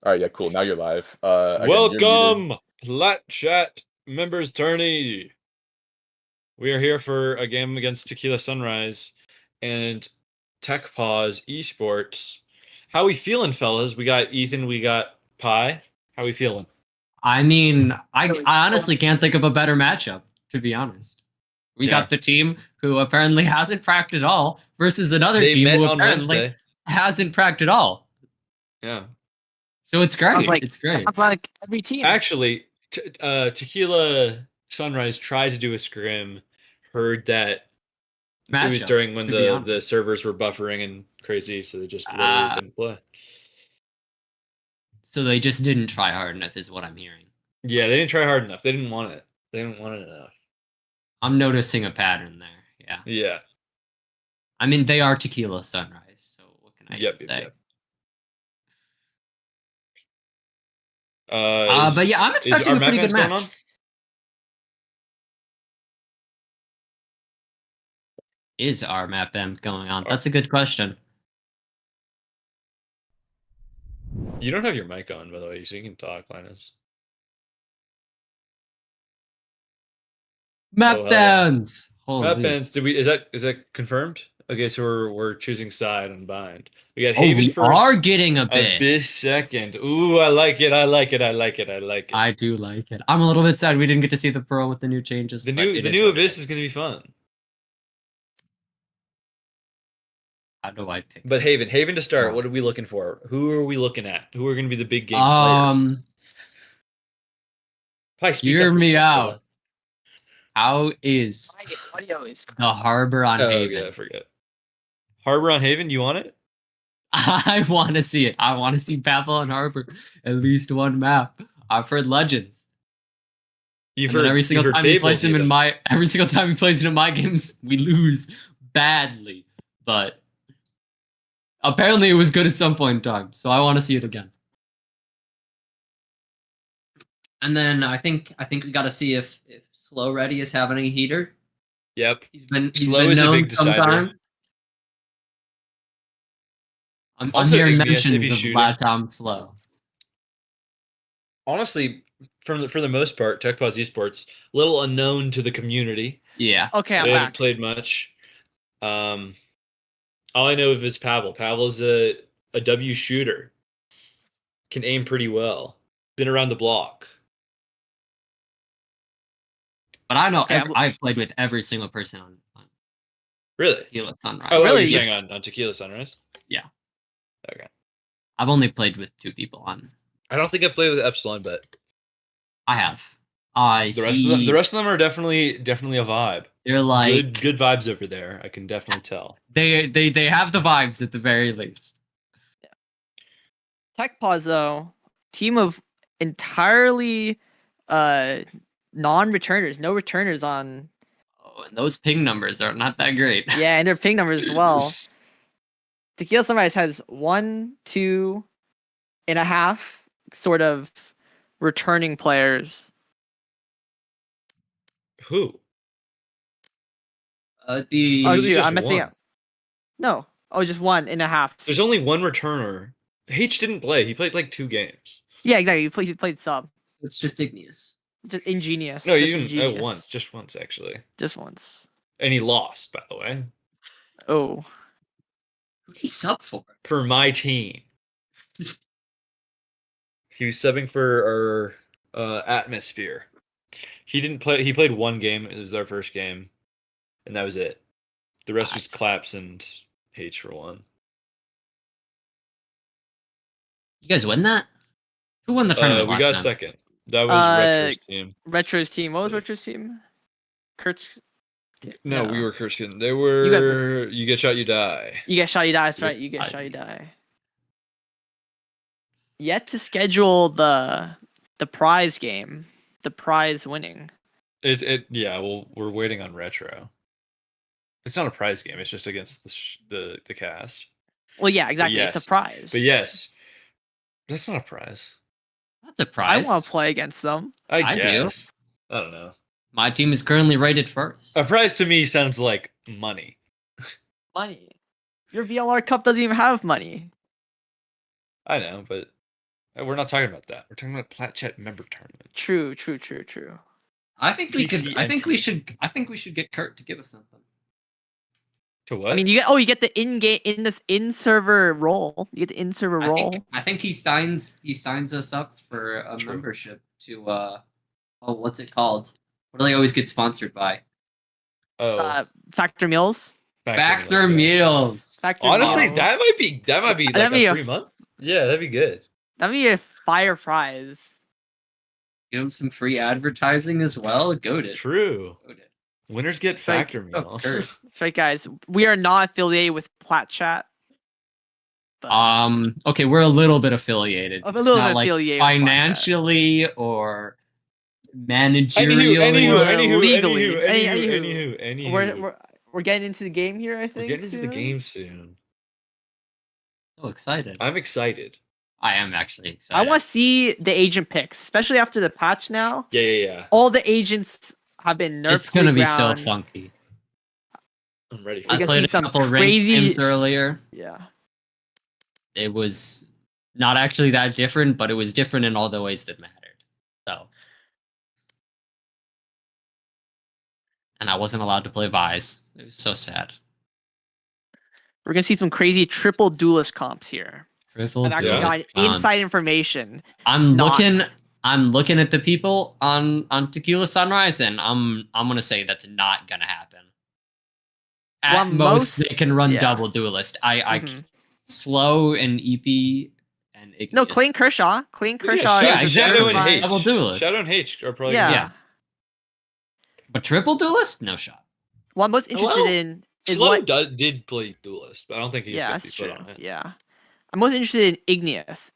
All right, yeah, cool. Now you're live. Again, you're muted. Welcome, Plat Chat members Tourney. We are here for a game against Tequila Sunrise and Tech Pause Esports. How we feeling, fellas? We got Ethan, we got Pi. How we feeling? I mean, I honestly can't think of a better matchup, to be honest. We Yeah. got the team who apparently hasn't pracked at all versus another They team met who on apparently Wednesday. hasn't pracked at all. Yeah. So it's great. Sounds It's great. Sounds like every team. Actually, Tequila Sunrise tried to do a scrim, heard that it was Matchup, during when to be the honest. servers were buffering and crazy, so they just literally didn't play. So they just didn't try hard enough, is what I'm hearing. Yeah, they didn't try hard enough. They didn't want it. They didn't want it enough. I'm noticing a pattern there. Yeah. Yeah. I mean, they are Tequila Sunrise, so what can I say? Yep. But yeah, I'm expecting a pretty good match. Is our map M going on? That's a good question. You don't have your mic on, by the way, so you can talk, Linus. Map bans. Map bans. Is that confirmed? Okay, so we're choosing side on bind. We got Haven first. Are getting Abyss second. Ooh, I like it. I do like it. I'm a little bit sad we didn't get to see the Pearl with the new changes. The new Abyss is gonna be fun. How do I pick? But Haven to start. What are we looking for? Who are we looking at? Who are going to be the big game players? Hear me out. How is the Harbor on Haven? Yeah, I forget. Harbor on Haven, you want it? I want to see it. I want to see Babel on Harbor at least one map. I've heard legends. Every single time he plays him in my games, we lose badly. But apparently it was good at some point in time, so I want to see it again. And then I think we got to see if Slow Ready is having a heater. Yep. He's been known sometimes. I'm hearing mention of Latam Slow. Honestly, for the most part, Tech Pause Esports, little unknown to the community. Yeah. Okay, they haven't played much. All I know of is Pavel. Pavel's a W shooter. Can aim pretty well. Been around the block. But I know I've played with every single person on really? Tequila Sunrise. Oh, really? You're saying on Tequila Sunrise? Yeah. Okay. I've only played with 2 people on. I don't think I've played with Epsilon, but I have. The rest of them are definitely a vibe. They're like good vibes over there. I can definitely tell. They have the vibes at the very least. Yeah. Tech Pause though, team of entirely non-returners, no returners on. Oh, and those ping numbers are not that great. Yeah, and their ping numbers as well. Tequila Sunrise has 1, 2.5 sort of returning players. Who? I'm missing out. No. Oh, just 1.5. There's only one returner. H didn't play. He played like 2 games. Yeah, exactly. He played sub. So it's just Igneous. Just ingenious. No, just once actually. Just once. And he lost, by the way. Oh. Who'd he sub for? For my team. He was subbing for our Atmosphere. He didn't play. He played 1 game. It was our first game, and that was it. The rest was Claps and H for 1. You guys win that? Who won the tournament last We got time? second. That was Retro's team. Retro's team. What was Retro's team? Kurt's. No, we were Kurt's. They were. You get shot, you die. You get shot, you die. That's right. You get shot, you die. Yet to schedule the prize game, the prize winning. Yeah. Well, we're waiting on Retro. It's not a prize game. It's just against the cast. Well, yeah, exactly. Yes. It's a prize. But yes, that's not a prize. That's a prize. I want to play against them. I guess. I don't know. My team is currently rated first. A prize to me sounds like money. Money. Your VLR Cup doesn't even have money. I know, but We're not talking about that. We're talking about Plat Chat member tournament. True. I think we could. I think we should. I think we should get Kurt to give us something. To what? I mean, you get the in-server role. You get the in-server role. I think he signs us up for a membership to what's it called? What do they always get sponsored by? Factor Meals. Factor Meals. Honestly, that might be like a free month. Yeah, that'd be good. That'd be a fire prize. Give him some free advertising as well. Goated. True. Winners get Factor Meal. That's right, guys. We are not affiliated with Plat Chat. But... Okay, we're a little bit affiliated. A little bit affiliated financially or managerially. Anywho. We're getting into the game here, I think. We're getting into the game soon. So excited. I'm excited. I am actually excited. I want to see the agent picks, especially after the patch now. Yeah. All the agents have been nerfed. It's gonna be so funky. I'm ready for I played a couple ranked games earlier. Yeah. It was not actually that different, but it was different in all the ways that mattered. So. And I wasn't allowed to play Vise. It was so sad. We're gonna see some crazy triple duelist comps here. I've actually got inside information. I'm looking at the people on Tequila Sunrise, and I'm gonna say that's not gonna happen. At most, they can run double duelist. Slow and EP and Igneous. No, Clayton Kershaw. Yeah, Shadow and H. Double duelist. Shadow and H are probably yeah. But triple duelist, no shot. What I'm most interested in is Slow did play duelist, but I don't think he's going to be put on it. Yeah. I'm most interested in Igneous.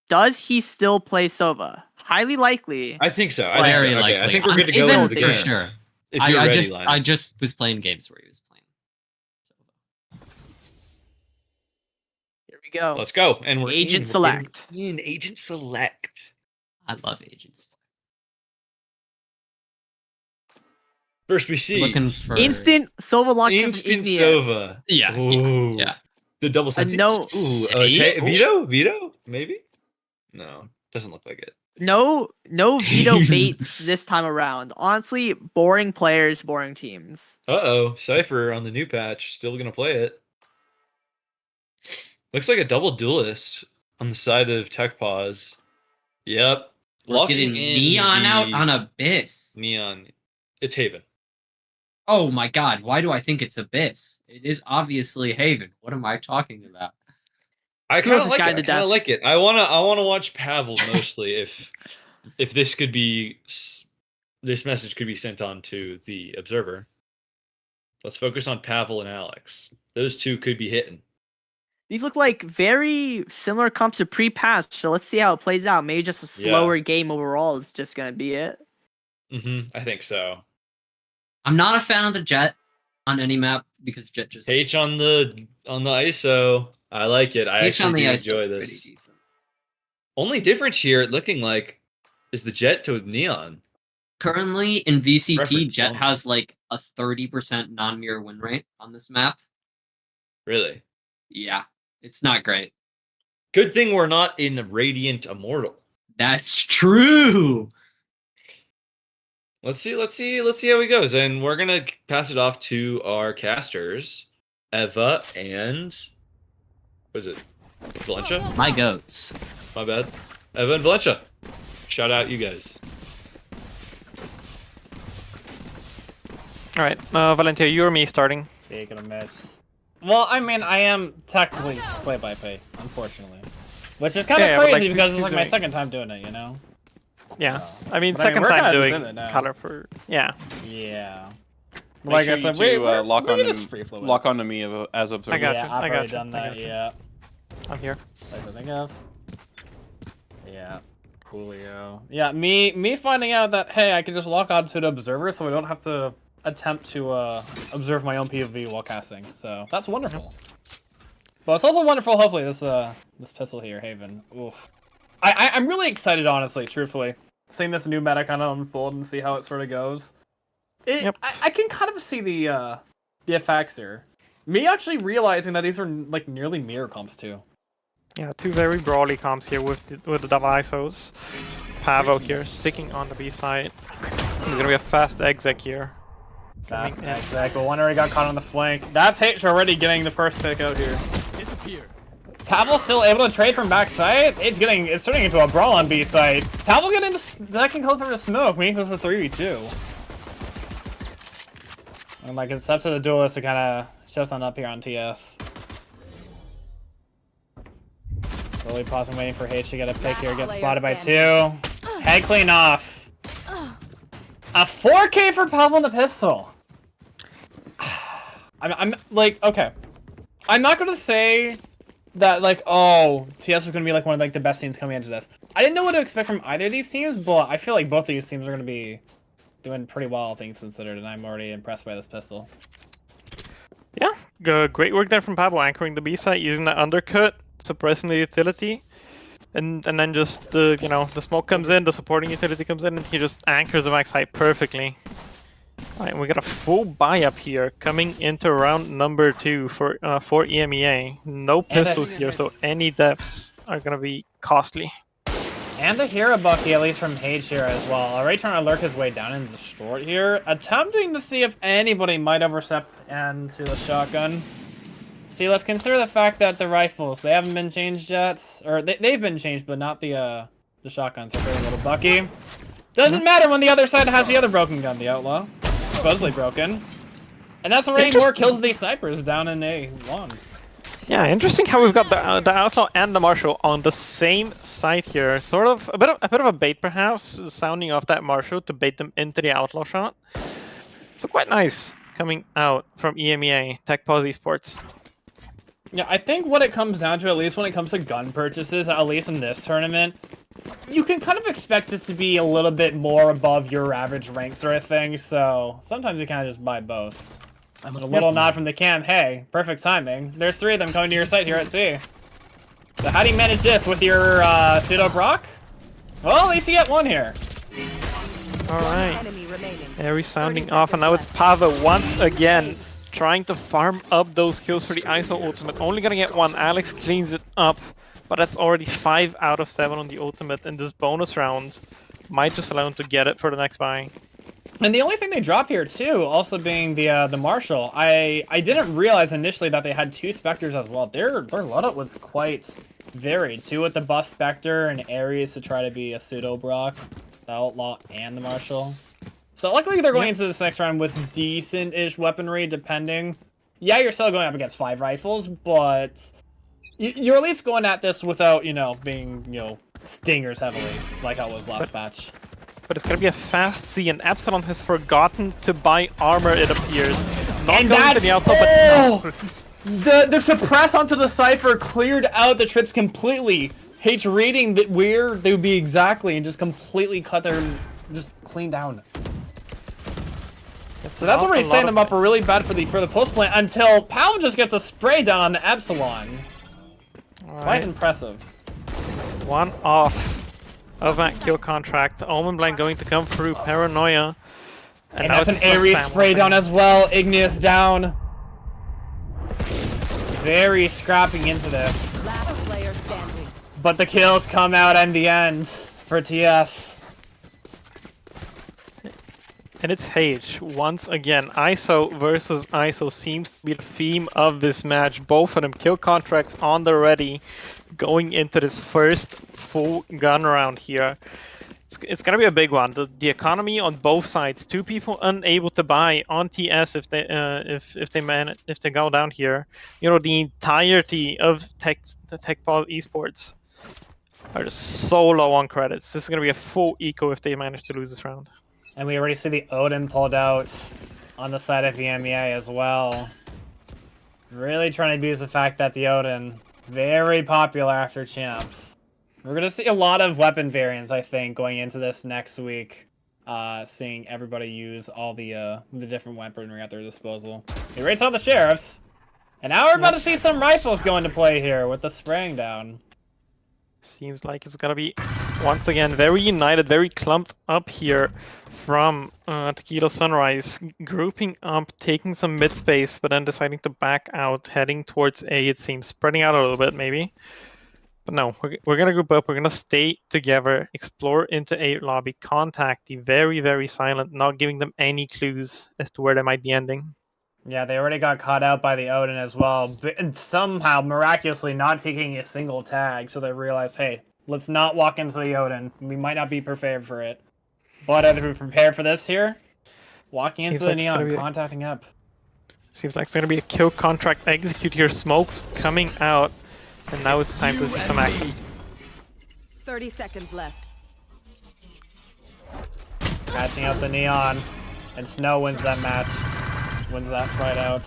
Does he still play Sova? Highly likely. I think so. Very likely. I think we're good to go with the game. For sure. If you're ready, I just was playing games where he was playing Sova. Here we go. Let's go. And we're Agent Select. In Agent Select. I love Agents. First we see instant Sova lock. Instant Sova. Yeah. The double sentence. Vito? Maybe? No. Doesn't look like it. No Vito baits this time around. Honestly, boring players, boring teams. Cypher on the new patch, still gonna play it. Looks like a double duelist on the side of Tech Pause. Yep. We're getting Neon out on Abyss. Neon. It's Haven. Oh my god, why do I think it's Abyss? It is obviously Haven. What am I talking about? I kind of like it. I wanna watch Pavel mostly if this message could be sent on to the observer. Let's focus on Pavel and Alex. Those two could be hitting. These look like very similar comps to pre-patch, so let's see how it plays out. Maybe just a slower game overall is just gonna be it. I think so. I'm not a fan of the Jet on any map because Jet just H on the ISO. I like it. I actually do enjoy this. Only difference here, looking like, is the Jet to Neon. Currently in VCT, Jet has like a 30% non-mirror win rate on this map. Really? Yeah, it's not great. Good thing we're not in Radiant Immortal. That's true. Let's see how it goes, and we're gonna pass it off to our casters, Eva and what is it, Valencia? My goats. My bad, Eva and Valencia. Shout out you guys. All right, Valentia, you or me starting? Taking a miss. Well, I mean, I am technically play-by-play, unfortunately, which is kind of crazy because it's like my second time doing it, you know. Yeah, so, I mean, second time doing color for Yeah. Like I said, we're lock on to me as observer. I got you. I've already done that. Yeah. I'm here. Like I think of. Yeah. Coolio. Yeah. Me finding out that hey, I can just lock on to the observer, so I don't have to attempt to observe my own POV while casting. So that's wonderful. But it's also wonderful. Hopefully, this pistol here, Haven. Oof. I'm really excited, honestly, truthfully, seeing this new meta kind of unfold and see how it sort of goes. I can kind of see the effects here. Me actually realizing that these are like nearly mirror comps too. Yeah, two very brawly comps here with the double ISOs. Pavo here sticking on the B side. It's gonna be a fast exec here. Fast exec, but one already got caught on the flank. That's H already getting the first pick out here. Pavel's still able to trade from backside. It's turning into a brawl on B side. Pavel getting the second kill for the smoke, means this is a 3v2. And like it's up to the duelist to kind of show something up here on TS. Slowly pausing, waiting for H to get a pick here. Gets spotted by 2. Head clean off. A 4K for Pavel in the pistol. I'm like, okay. I'm not gonna say that like, oh, TS is gonna be like one of like the best teams coming into this. I didn't know what to expect from either of these teams, but I feel like both of these teams are gonna be doing pretty well, all things considered, and I'm already impressed by this pistol. Yeah, great work there from Pavel, anchoring the B side, using that undercut, suppressing the utility, and then just the the smoke comes in, the supporting utility comes in, and he just anchors the backside perfectly. Alright, we got a full buy up here coming into round number 2 for EMEA. No pistols here, so any deaths are gonna be costly. And a hero bucky, at least from Hage here as well. Already trying to lurk his way down into the short here. Attempting to see if anybody might overstep into the shotgun. See, let's consider the fact that the rifles, they haven't been changed yet. Or they've been changed, but not the shotguns. So very little bucky. Doesn't matter when the other side has the other broken gun, the outlaw. Supposedly broken. And that's already more kills of these snipers down in A1. Yeah, interesting how we've got the outlaw and the marshal on the same side here. Sort of a bit of a bait, perhaps, sounding off that marshal to bait them into the outlaw shot. So quite nice coming out from EMEA Tech Pause Esports. Yeah, I think what it comes down to, at least when it comes to gun purchases, at least in this tournament, you can kind of expect this to be a little bit more above your average rank sort of thing. So sometimes you kind of just buy both. A little nod from the cam. Hey, perfect timing. There's 3 of them coming to your site here at C. So how do you manage this with your pseudo Brock? Well, at least you get 1 here. Alright. Very sounding off, and now it's Pava once again trying to farm up those kills for the ISO ultimate. Only gonna get 1. Alex cleans it up, but that's already 5 out of 7 on the ultimate in this bonus round. Might just allow him to get it for the next buy. And the only thing they drop here too, also being the Marshal, I didn't realize initially that they had 2 Spectres as well. Their loadout was quite varied. 2 with the Bust Spectre and Ares to try to be a pseudo Brock, the Outlaw and the Marshal. So luckily they're going into this next round with decent-ish weaponry, depending. Yeah, you're still going up against 5 rifles, but you're at least going at this without, being, stingers heavily, like how it was last patch. But it's gonna be a fast C, and Epsilon has forgotten to buy armor, it appears. Not going to the outlaw, but the suppress onto the Cypher cleared out the trips completely. H reading that where they would be exactly and just completely cut their, just clean down. So that's already setting them up really bad for the post plant until Powell just gets a spray down on the Epsilon. Quite impressive. 1 off of that kill contract. Omen Blind going to come through. Paranoia. And that's an Ares spray down as well. Igneous down. Very scrapping into this. Last player standing. But the kills come out in the end for TS. And it's Hage once again. ISO versus ISO seems to be the theme of this match. Both of them kill contracts on the ready, going into this first full gun round here. It's gonna be a big one. The economy on both sides. 2 people unable to buy on TS if they go down here. The entirety of Tech Pause Esports are just so low on credits. This is gonna be a full eco if they manage to lose this round. And we already see the Odin pulled out on the side of the EMEA as well. Really trying to abuse the fact that the Odin, very popular after champs. We're going to see a lot of weapon variants, I think, going into this next week. Seeing everybody use all the different weaponry at their disposal. He rates all the sheriffs. And now we're about to see some rifles go into play here with the spraying down. Seems like it's gonna be, once again, very united, very clumped up here from Tequila Sunrise. Grouping up, taking some mid space, but then deciding to back out, heading towards A, it seems. Spreading out a little bit, maybe. But no, we're gonna group up. We're gonna stay together, explore into A lobby, contact the very silent, not giving them any clues as to where they might be ending. Yeah, they already got caught out by the Odin as well, and somehow miraculously not taking a single tag. So they realized, hey, let's not walk into the Odin. We might not be prepared for it. But are they prepared for this here? Walking into the Neon, contacting up. Seems like it's gonna be a kill contract execute here. Smokes coming out. And now it's time to see some action. 30 seconds left. Catching up the Neon. And Snow wins that match. Wins that fight out.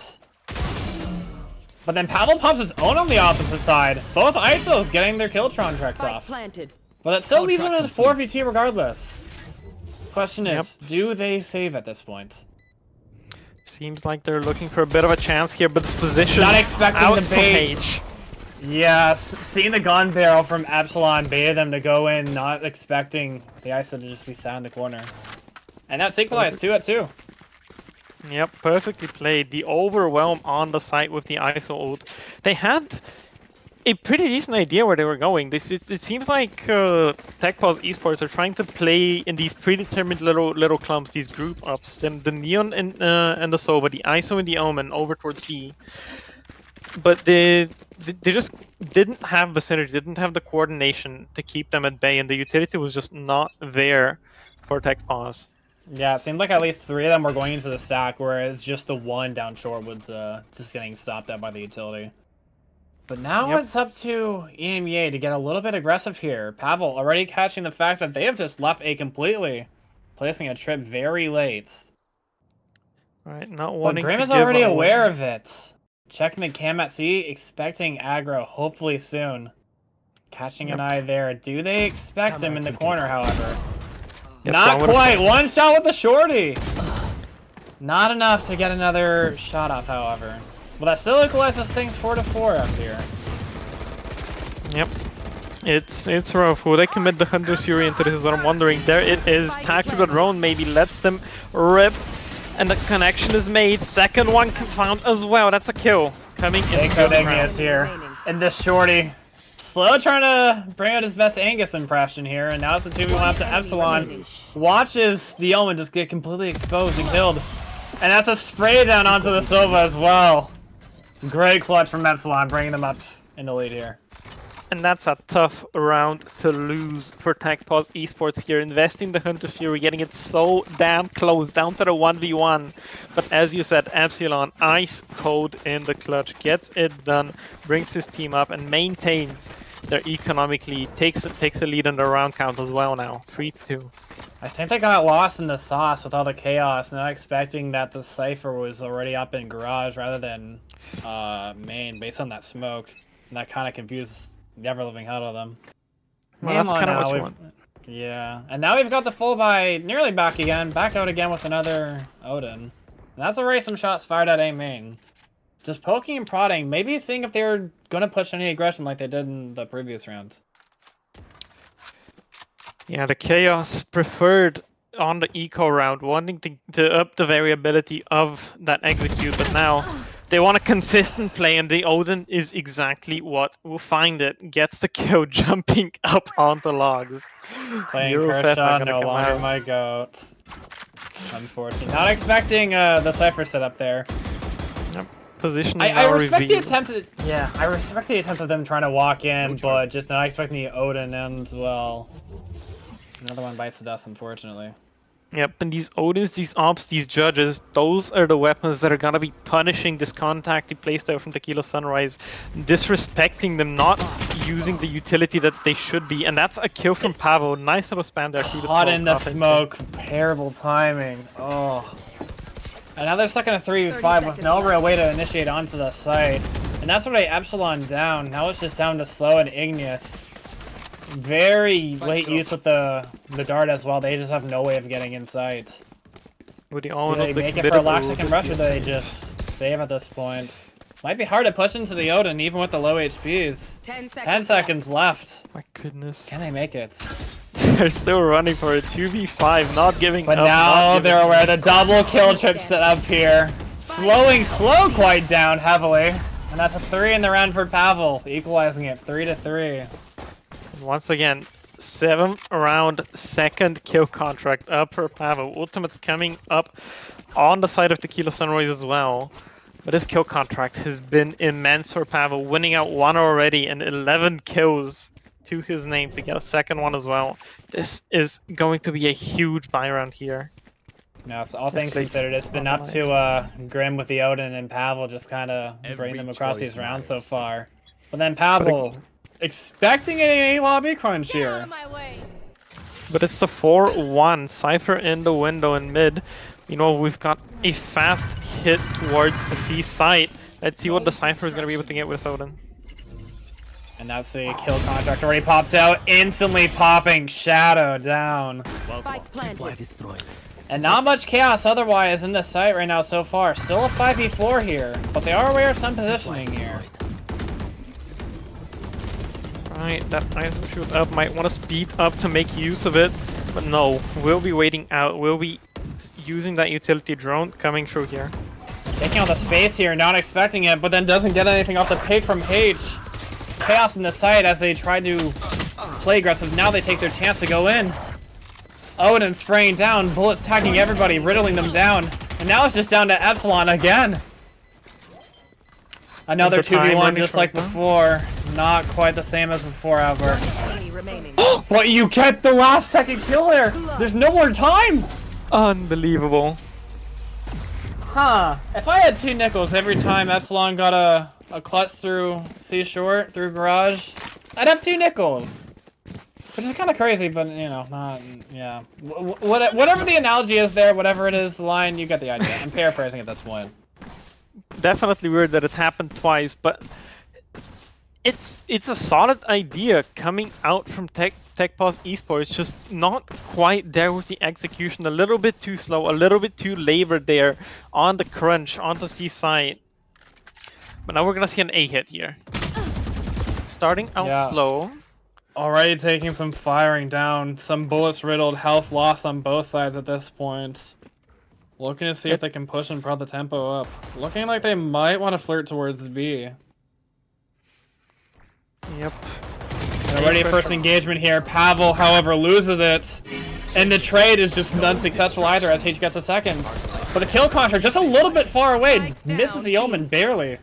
But then Pavel pops his own on the opposite side. Both ISOs getting their kill contracts off. Planted. But it still leaves them in a 4v2 regardless. Question is, do they save at this point? Seems like they're looking for a bit of a chance here, but this position not expecting out the bait. Page. Yes, seeing the gun barrel from Epsilon baited them to go in, not expecting the ISO to just be sat in the corner. And that's equalized 2-2. Yep, perfectly played. The overwhelm on the site with the ISO ult. They had a pretty decent idea where they were going. It seems like TechPause Esports are trying to play in these predetermined little clumps, these group ups. And the Neon and the Sova, the ISO and the Omen over towards B. But they just didn't have the synergy, didn't have the coordination to keep them at bay, and the utility was just not there for TechPause. Yeah, it seemed like at least 3 of them were going into the stack, whereas just the one down short was just getting stopped at by the utility. But now it's up to EMEA to get a little bit aggressive here. Pavel already catching the fact that they have just left A completely, placing a trip very late. Right, not wanting Grim to is already aware of it. Checking the cam at C, expecting aggro, hopefully soon. Catching an eye there. Do they expect him in the corner, however? Not quite. One shot with the shorty. Not enough to get another shot off, however. Well, that still equalizes things 4-4 up here. Yep. It's rough. Will they commit the Hunter's Fury into this is what I'm wondering. There it is. Tactical drone maybe lets them rip. And the connection is made. Second one found as well. That's a kill. Coming in. Angus here. And the shorty. Slow trying to bring out his best Angus impression here. And now it's a 2v1 up to Epsilon. Watches the Omen just get completely exposed and killed. And that's a spray down onto the Sova as well. Great clutch from Epsilon, bringing them up in the lead here. And that's a tough round to lose for TechPause Esports here. Investing the Hunter Fury, getting it so damn close, down to the 1v1. But as you said, Epsilon, ice cold in the clutch, gets it done, brings his team up and maintains their economic lead. Takes a lead on the round count as well now, 3-2. I think they got lost in the sauce with all the chaos, not expecting that the Cypher was already up in garage rather than main based on that smoke. And that kind of confused the ever-living hell of them. Well, that's kind of what you want. Yeah, and now we've got the full buy nearly back out again with another Odin. And that's already some shots fired at A main. Just poking and prodding, maybe seeing if they were going to push any aggression like they did in the previous rounds. Yeah, the Chaos preferred on the eco round, wanting to up the variability of that execute, but now they want a consistent play, and the Odin is exactly what will find it. Gets the kill, jumping up onto logs. Playing Kershaw, no longer my goat. Unfortunate. Not expecting the Cypher setup there. Yep. Positioning I respect the attempt. I respect the attempt of them trying to walk in, but just not expecting the Odin ends well. Another one bites the dust, unfortunately. Yep, and these Odins, these Ops, these Judges, those are the weapons that are gonna be punishing this contact he placed out from Tequila Sunrise, disrespecting them, not using the utility that they should be, and that's a kill from Pavo. Nice little spam there. Caught in the smoke, terrible timing. Oh. And now they're stuck in a 3v5 with no real way to initiate onto the site. And that's what I Epsilon down. Now it's just down to Slow and Igneous. Very late use with the dart as well. They just have no way of getting inside. Do they make it for a last second rush, or do they just save at this point? Might be hard to push into the Odin even with the low HPs. 10 seconds left. My goodness. Can they make it? They're still running for a 2v5, not giving up. But now they're aware the double kill trip set up here. Slowing Slow quite down heavily. And that's a 3 in the round for Pavel, equalizing it 3-3. Once again, 7th round, 2nd kill contract up for Pavel. Ultimate's coming up on the side of Tequila Sunrise as well. But his kill contract has been immense for Pavel, winning out 1 already and 11 kills to his name to get a 2nd one as well. This is going to be a huge buy round here. No, so all things considered, it's been up to Grim with the Odin and Pavel just kind of bringing them across these rounds so far. But then Pavel expecting a lobby crunch here. But it's a 4-1. Cypher in the window in mid. You know, we've got a fast hit towards the C site. Let's see what the Cypher is going to be able to get with Odin. And that's the kill contract already popped out. Instantly popping Shadow down. And not much chaos otherwise in the site right now so far. Still a 5v4 here, but they are aware of some positioning here. Right, that item shoot up might want to speed up to make use of it, but no, we'll be waiting out. We'll be using that utility drone coming through here. Taking out the space here, not expecting it, but then doesn't get anything off the pick from H. It's chaos in the site as they try to play aggressive. Now they take their chance to go in. Odin spraying down, bullets tagging everybody, riddling them down. And now it's just down to Epsilon again. Another 2v1 just like before. Not quite the same as before, however. But you get the last second kill there! There's no more time! Unbelievable. Huh. If I had 2 nickels every time Epsilon got a clutch through C short, through garage, I'd have 2 nickels. Which is kind of crazy, but you know, not, yeah. Whatever the analogy is there, whatever it is, the line, you get the idea. I'm paraphrasing at this point. Definitely weird that it happened twice, but it's a solid idea coming out from TechPause Esports, just not quite there with the execution, a little bit too slow, a little bit too labored there on the crunch, on the C side. But now we're gonna see an A hit here. Starting out slow. Already taking some firing down, some bullets riddled, health lost on both sides at this point. Looking to see if they can push and prod the tempo up. Looking like they might want to flirt towards B. Yep. And already first engagement here. Pavel, however, loses it. And the trade is just unsuccessful either as H gets a 2nd. But the kill contract just a little bit far away. Misses the Omen barely.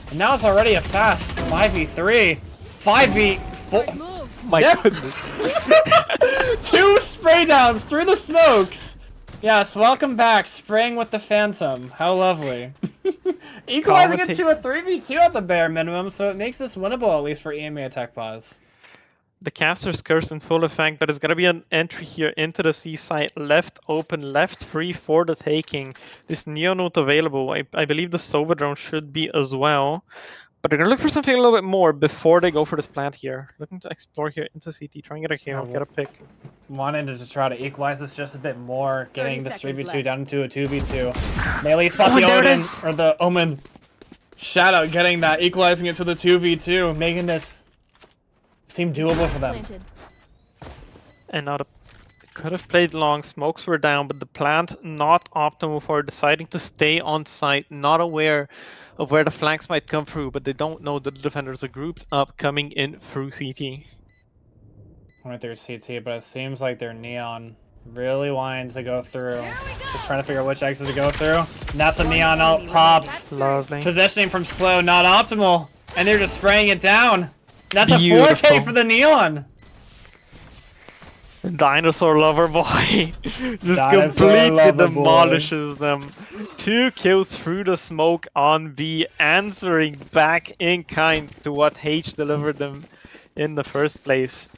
And now it's already a fast 5v3. 5v4. My goodness. 2 spray downs through the smokes. Yes, welcome back. Spraying with the Phantom. How lovely. Equalizing it to a 3v2 at the bare minimum, so it makes this winnable, at least for EMA TechPause. The caster's curse in full effect, but there's going to be an entry here into the C site, left open, left free for the taking. This Neonode available. I believe the Sova drone should be as well. But they're going to look for something a little bit more before they go for this plant here. Looking to explore here into CT, try and get a kill, get a pick. Wanted to try to equalize this just a bit more, getting this 3v2 down into a 2v2. Melee spot the Odin, or the Omen. Shadow getting that, equalizing it to the 2v2, making this seem doable for them. And now could have played long, smokes were down, but the plant not optimal for deciding to stay on site, not aware of where the flanks might come through, but they don't know that the defenders are grouped up coming in through CT. Went through CT, but it seems like their Neon really wanting to go through. Just trying to figure out which exit to go through. And that's a Neon out pops. Lovely. Positioning from slow, not optimal. And they're just spraying it down. That's Beautiful. a 4K for the Neon. Dinosaur Lover Boy just completely demolishes them. 2 kills through the smoke on B, answering back in kind to what H delivered them in the first place.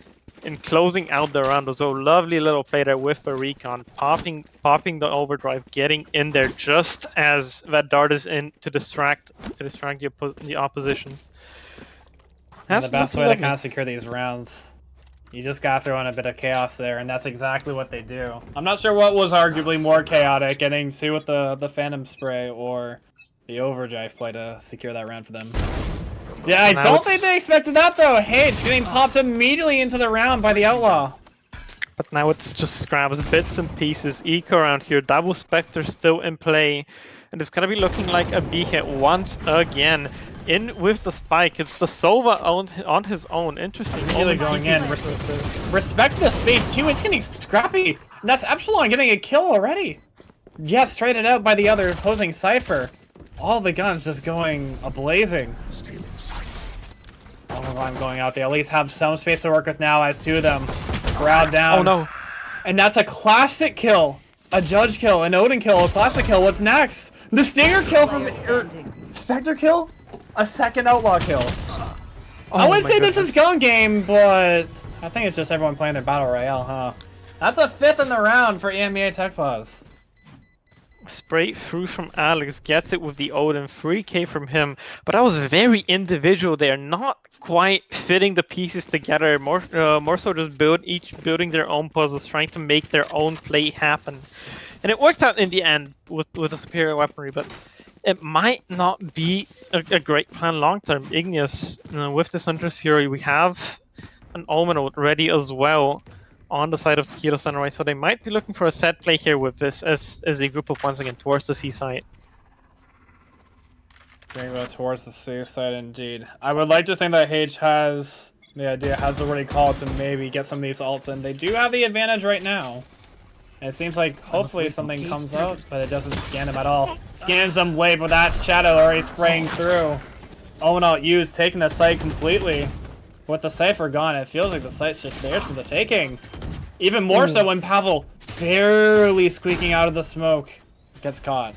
In closing out the round, so lovely little play there with the recon, popping the overdrive, getting in there just as that dart is in to distract the opposition. And the best way to kind of secure these rounds, you just gotta throw in a bit of chaos there, and that's exactly what they do. I'm not sure what was arguably more chaotic, getting C with the Phantom spray or the overdrive play to secure that round for them. Yeah, I don't think they expected that though. H getting popped immediately into the round by the Outlaw. But now it's just scraps, bits and pieces. Eco around here, Double Spectre still in play. And it's gonna be looking like a B hit once again. in with the spike. It's the Sova on his own. Interesting. Really going in. Respect the space too. It's getting scrappy. And that's Epsilon getting a kill already. Yes, traded out by the other opposing Cypher. All the guns just going ablazing. Oh, I'm going out. They at least have some space to work with now as two of them crowd down. Oh no. And that's a classic kill. A judge kill, an Odin kill, a classic kill. What's next? The Stinger kill from Spectre kill? A second Outlaw kill. I wouldn't say this is gun game, but I think it's just everyone playing their Battle Royale, huh? That's a 5th in the round for EMEA Tech Pause. Spray through from Alex, gets it with the Odin, 3k from him, but that was very individual there, not quite fitting the pieces together, more so just building their own puzzles, trying to make their own play happen. And it worked out in the end with a superior weaponry, but it might not be a great plan long term. Igneous, with this Hunter's Fury, we have an Omen ready as well on the side of Tequila Sunrise, so they might be looking for a set play here with this as they group up once again towards the seaside. Going towards the seaside indeed. I would like to think that H has already called to maybe get some of these ults in. They do have the advantage right now. And it seems like hopefully something comes out, but it doesn't scan them at all. Scans them late, but that's Shadow already spraying through. Owen out used, taking the site completely. With the Cypher gone, it feels like the site's just theirs for the taking. Even more so when Pavel, barely squeaking out of the smoke, gets caught.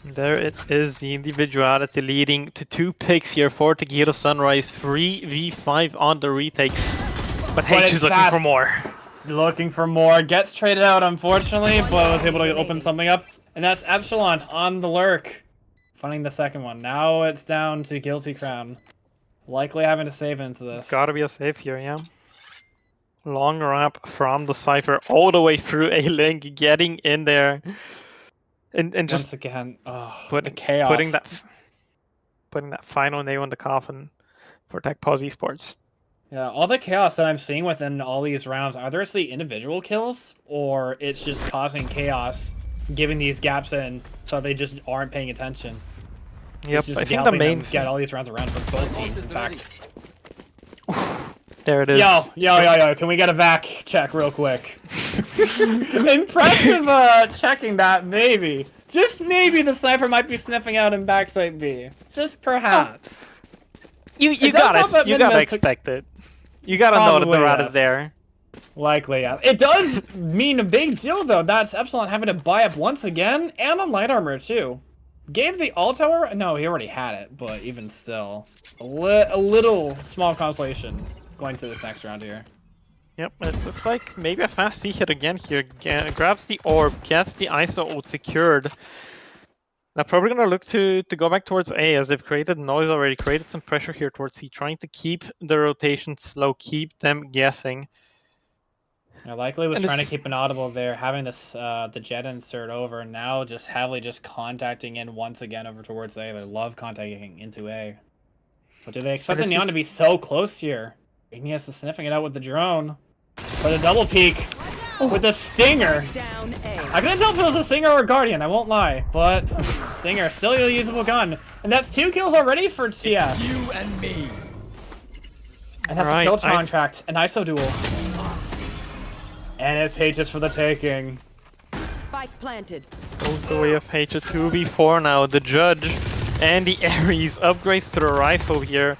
There it is, the individuality leading to 2 picks here for Tequila Sunrise. 3v5 on the retake. But H is looking for more. Looking for more. Gets traded out, unfortunately, but was able to open something up. And that's Epsilon on the lurk. Finding the second one. Now it's down to Guilty Crown. Likely having to save into this. It's gotta be a save here, yeah. Long ramp from the Cypher all the way through a link, getting in there. And just once again, the chaos. Putting that final nail in the coffin for Tech Pause Esports. Yeah, all the chaos that I'm seeing within all these rounds, are there actually individual kills, or it's just causing chaos, giving these gaps in, so they just aren't paying attention? Yep, I think the main get all these rounds around for both teams, in fact. There it is. Yo, can we get a vac check real quick? Impressive checking that, maybe. Just maybe the Cypher might be sniffing out in backside B. Just perhaps. You gotta expect it. You gotta know that the rat is there. Likely, yeah. It does mean a big deal, though. That's Epsilon having to buy up once again, and on light armor, too. Gave the alt tower? No, he already had it, but even still. A little small consolation going to this next round here. Yep, it looks like maybe a fast C hit again here. Grabs the orb, gets the ISO ult secured. Now probably gonna look to go back towards A, as they've created noise already, created some pressure here towards C, trying to keep the rotation slow, keep them guessing. Yeah, likely was trying to keep an audible there, having this the jet insert over, and now just heavily just contacting in once again over towards A. They love contacting into A. But do they expect the Neon to be so close here? Igneous is sniffing it out with the drone. But a double peek with the Stinger. I couldn't tell if it was a Stinger or a Guardian, I won't lie. But Stinger, still a usable gun. And that's 2 kills already for TF. It's you and me. And that's a kill contract, an ISO duel. And it's H's for the taking. Spike planted. Goes the way of H, a 2v4 now. The Judge and the Ares upgrades to the rifle here.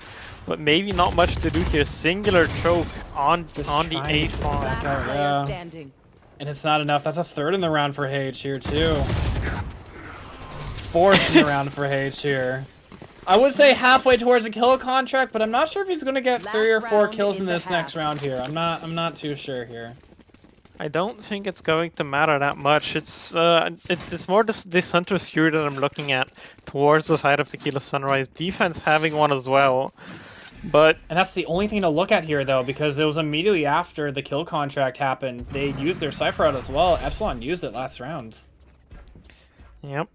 But maybe not much to do here. Singular choke on the A spawn. Yeah. And it's not enough. That's a 3rd in the round for H here, too. 4th in the round for H here. I would say halfway towards a kill contract, but I'm not sure if he's going to get 3 or 4 kills in this next round here. I'm not too sure here. I don't think it's going to matter that much. It's more this Hunter's Fury that I'm looking at towards the side of Tequila Sunrise. Defense having one as well. And that's the only thing to look at here, though, because it was immediately after the kill contract happened. They used their Cypher out as well. Epsilon used it last round. Yep.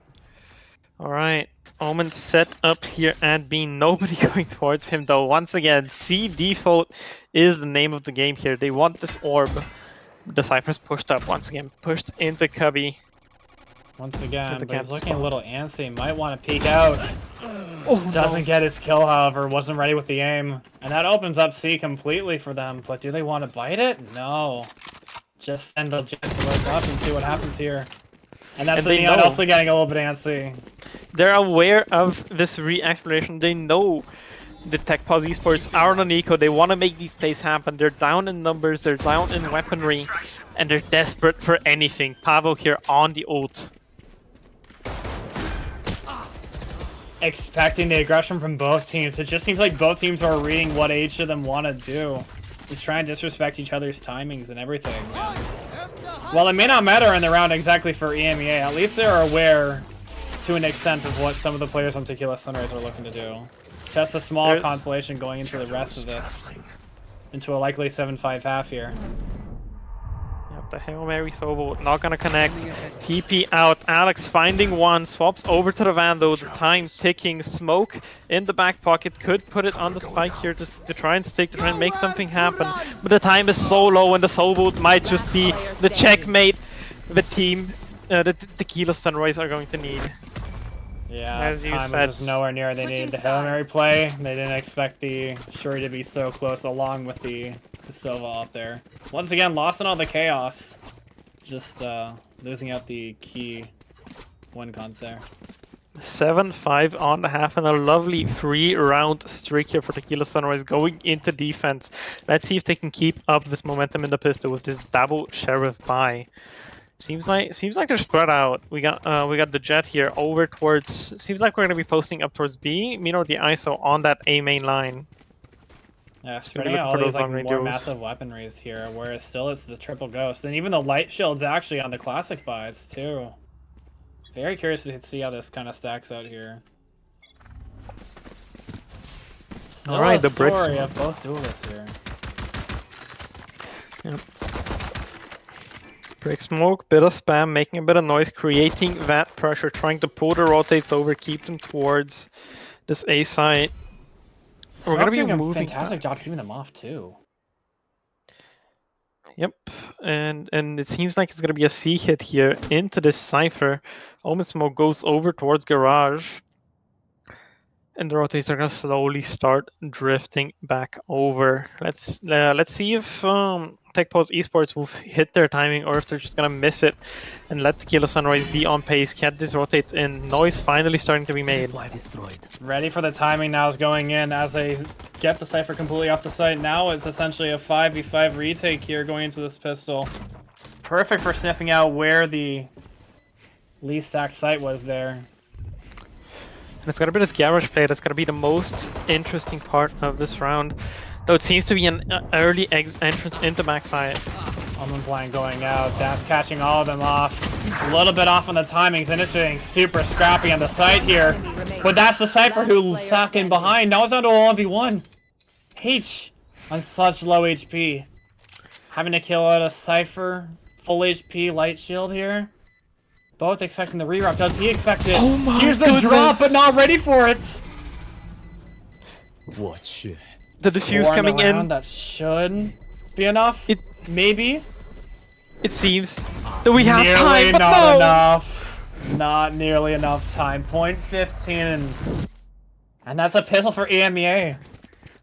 Alright. Omen set up here at B. Nobody going towards him, though. Once again, C default is the name of the game here. They want this orb. The Cypher's pushed up once again. Pushed into Cubby. Once again, but he's looking a little antsy. Might want to peek out. Doesn't get his kill, however. Wasn't ready with the aim. And that opens up C completely for them. But do they want to bite it? No. Just send the jet to look up and see what happens here. And that's the Neon also getting a little bit antsy. They're aware of this re-exploration. They know the TechPause Esports are on Eco. They want to make these plays happen. They're down in numbers. They're down in weaponry. And they're desperate for anything. Pavo here on the ult. Expecting the aggression from both teams. It just seems like both teams are reading what each of them want to do. Just trying to disrespect each other's timings and everything. While it may not matter in the round exactly for EMEA, at least they're aware to an extent of what some of the players on Tequila Sunrise are looking to do. Just a small consolation going into the rest of this. Into a likely 7-5 half here. The Hail Mary Sobo not gonna connect. TP out. Alex finding one. Swaps over to the Vandal. The time ticking. Smoke in the back pocket. Could put it on the spike here to try and stick, to try and make something happen. But the time is so low and the Sobo might just be the checkmate the team, the Tequila Sunrise are going to need. Yeah, as you said, was just nowhere near. They needed the Hail Mary play. They didn't expect the Shuri to be so close along with the Silva up there. Once again, lost in all the chaos. Just losing out the key win cons there. 7-5 on the half and a lovely 3-round streak here for Tequila Sunrise going into defense. Let's see if they can keep up this momentum in the pistol with this double Sheriff buy. Seems like they're spread out. We got the Jet here over towards. Seems like we're gonna be posting up towards B. Mino the ISO on that A main line. Yeah, spreading out all these like more massive weaponries here, whereas still it's the triple ghost, and even the light shield's actually on the classic buys too. Very curious to see how this kind of stacks out here. Still all right, the bricks of both duelists here. Yep. Brick smoke, bit of spam, making a bit of noise, creating that pressure, trying to pull the rotates over, keep them towards this A site. We're gonna be moving. A fantastic job keeping them off too. Yep, and it seems like it's gonna be a C hit here into this cipher. Omen smoke goes over towards garage, and the rotates are gonna slowly start drifting back over. Let's see if TechPause Esports will hit their timing or if they're just gonna miss it and let Tequila Sunrise be on pace. Get these rotates in. Noise finally starting to be made. Ready for the timing now is going in as they get the Cypher completely off the site. Now it's essentially a 5v5 retake here going into this pistol. Perfect for sniffing out where the least stacked site was there. And it's gonna be this garage play that's gonna be the most interesting part of this round. Though it seems to be an early entrance into backside. Almond plan going out. That's catching all of them off. A little bit off on the timings, and it's getting super scrappy on the site here. But that's the Cypher who's stuck in behind. Now it's down to a 1v1. H on such low HP. Having to kill out a Cypher. Full HP, light shield here. Both expecting the re-rock. Does he expect it? Oh my Here's the goodness. drop, but not ready for it. Watch it. The defuse coming in. That should be enough. Maybe. It seems that we have nearly time, but not no. enough. Not nearly enough time. 0.15. And that's a pistol for EMEA.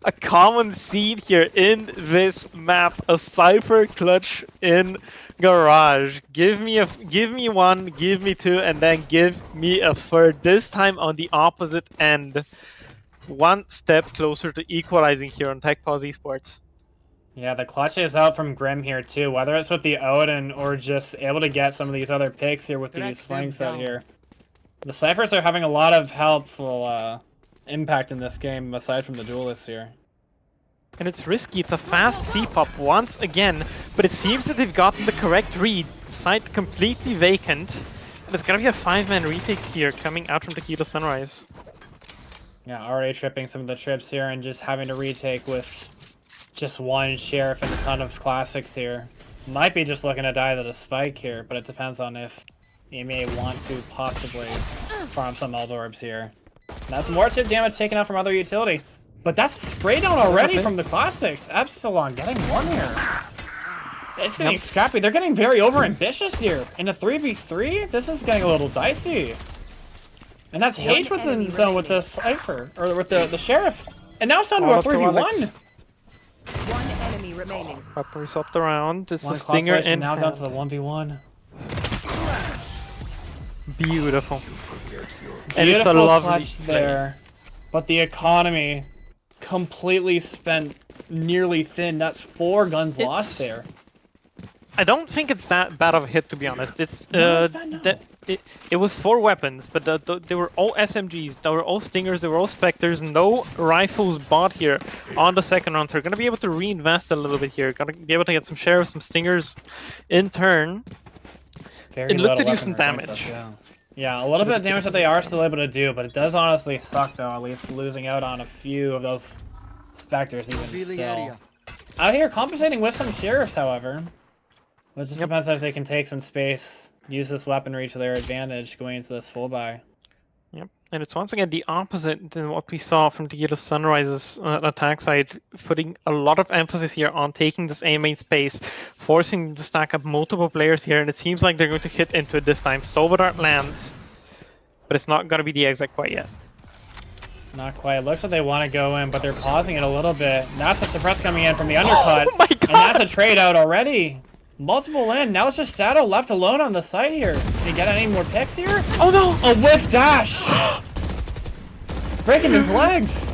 A common scene here in this map. A Cypher clutch in garage. Give me one, give me two, and then give me a third. This time on the opposite end. One step closer to equalizing here on TechPause Esports. Yeah, the clutch is out from Grim here too, whether it's with the Odin or just able to get some of these other picks here with these flanks out here. The Cyphers are having a lot of helpful impact in this game, aside from the duelists here. And it's risky, it's a fast C-pop once again, but it seems that they've gotten the correct read. The site completely vacant, and it's gonna be a 5-man retake here coming out from Tequila Sunrise. Yeah, already tripping some of the trips here and just having to retake with just one Sheriff and a ton of classics here. Might be just looking to die to the spike here, but it depends on if EMEA want to possibly farm some Eldorbs here. And that's more chip damage taken out from other utility. But that's a spray down already from the classics. Epsilon getting one here. It's getting scrappy. They're getting very over-ambitious here. In a 3v3, this is getting a little dicey. And that's Hage within zone with the Cypher, or with the Sheriff. And now it's down to a 3v1. One enemy remaining. Pepper swapped around. It's a Stinger in now down to the 1v1. Beautiful. And it's a lovely there. But the economy completely spent nearly thin. That's 4 guns lost there. I don't think it's that bad of a hit, to be honest. It's it was 4 weapons, but they were all SMGs, they were all Stingers, they were all Spectres, no rifles bought here on the second round. So we're gonna be able to reinvest a little bit here. Gonna be able to get some Sheriffs, some Stingers in turn. And look to do some damage. Yeah, a little bit of damage that they are still able to do, but it does honestly suck though, at least losing out on a few of those Spectres even still. Out here compensating with some Sheriffs, however. But it just depends if they can take some space, use this weaponry to their advantage going into this full buy. Yep, and it's once again the opposite than what we saw from Tequila Sunrise's attack side, putting a lot of emphasis here on taking this A main space, forcing them to stack up multiple players here, and it seems like they're going to hit into it this time. Silverdart lands, but it's not going to be the exit quite yet. Not quite. It looks like they want to go in, but they're pausing it a little bit. Now it's a suppress coming in from the undercut, oh my God. And that's a trade out already. Multiple in. Now it's just Shadow left alone on the site here. Can he get any more picks here? Oh no! A whiff dash! Breaking his legs.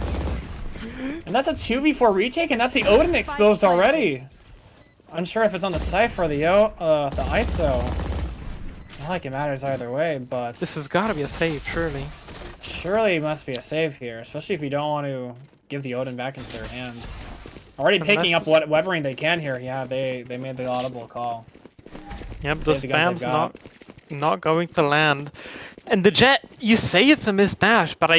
And that's a 2v4 retake, and that's the Odin exposed already. Unsure if it's on the Cypher or the ISO. Not like it matters either way, but... This has got to be a save, surely. Surely it must be a save here, especially if you don't want to give the Odin back into their hands. Already picking up what weaponry they can here. Yeah, they made the audible call. Yep, the spam's not going to land. And the Jet, you say it's a missed dash, but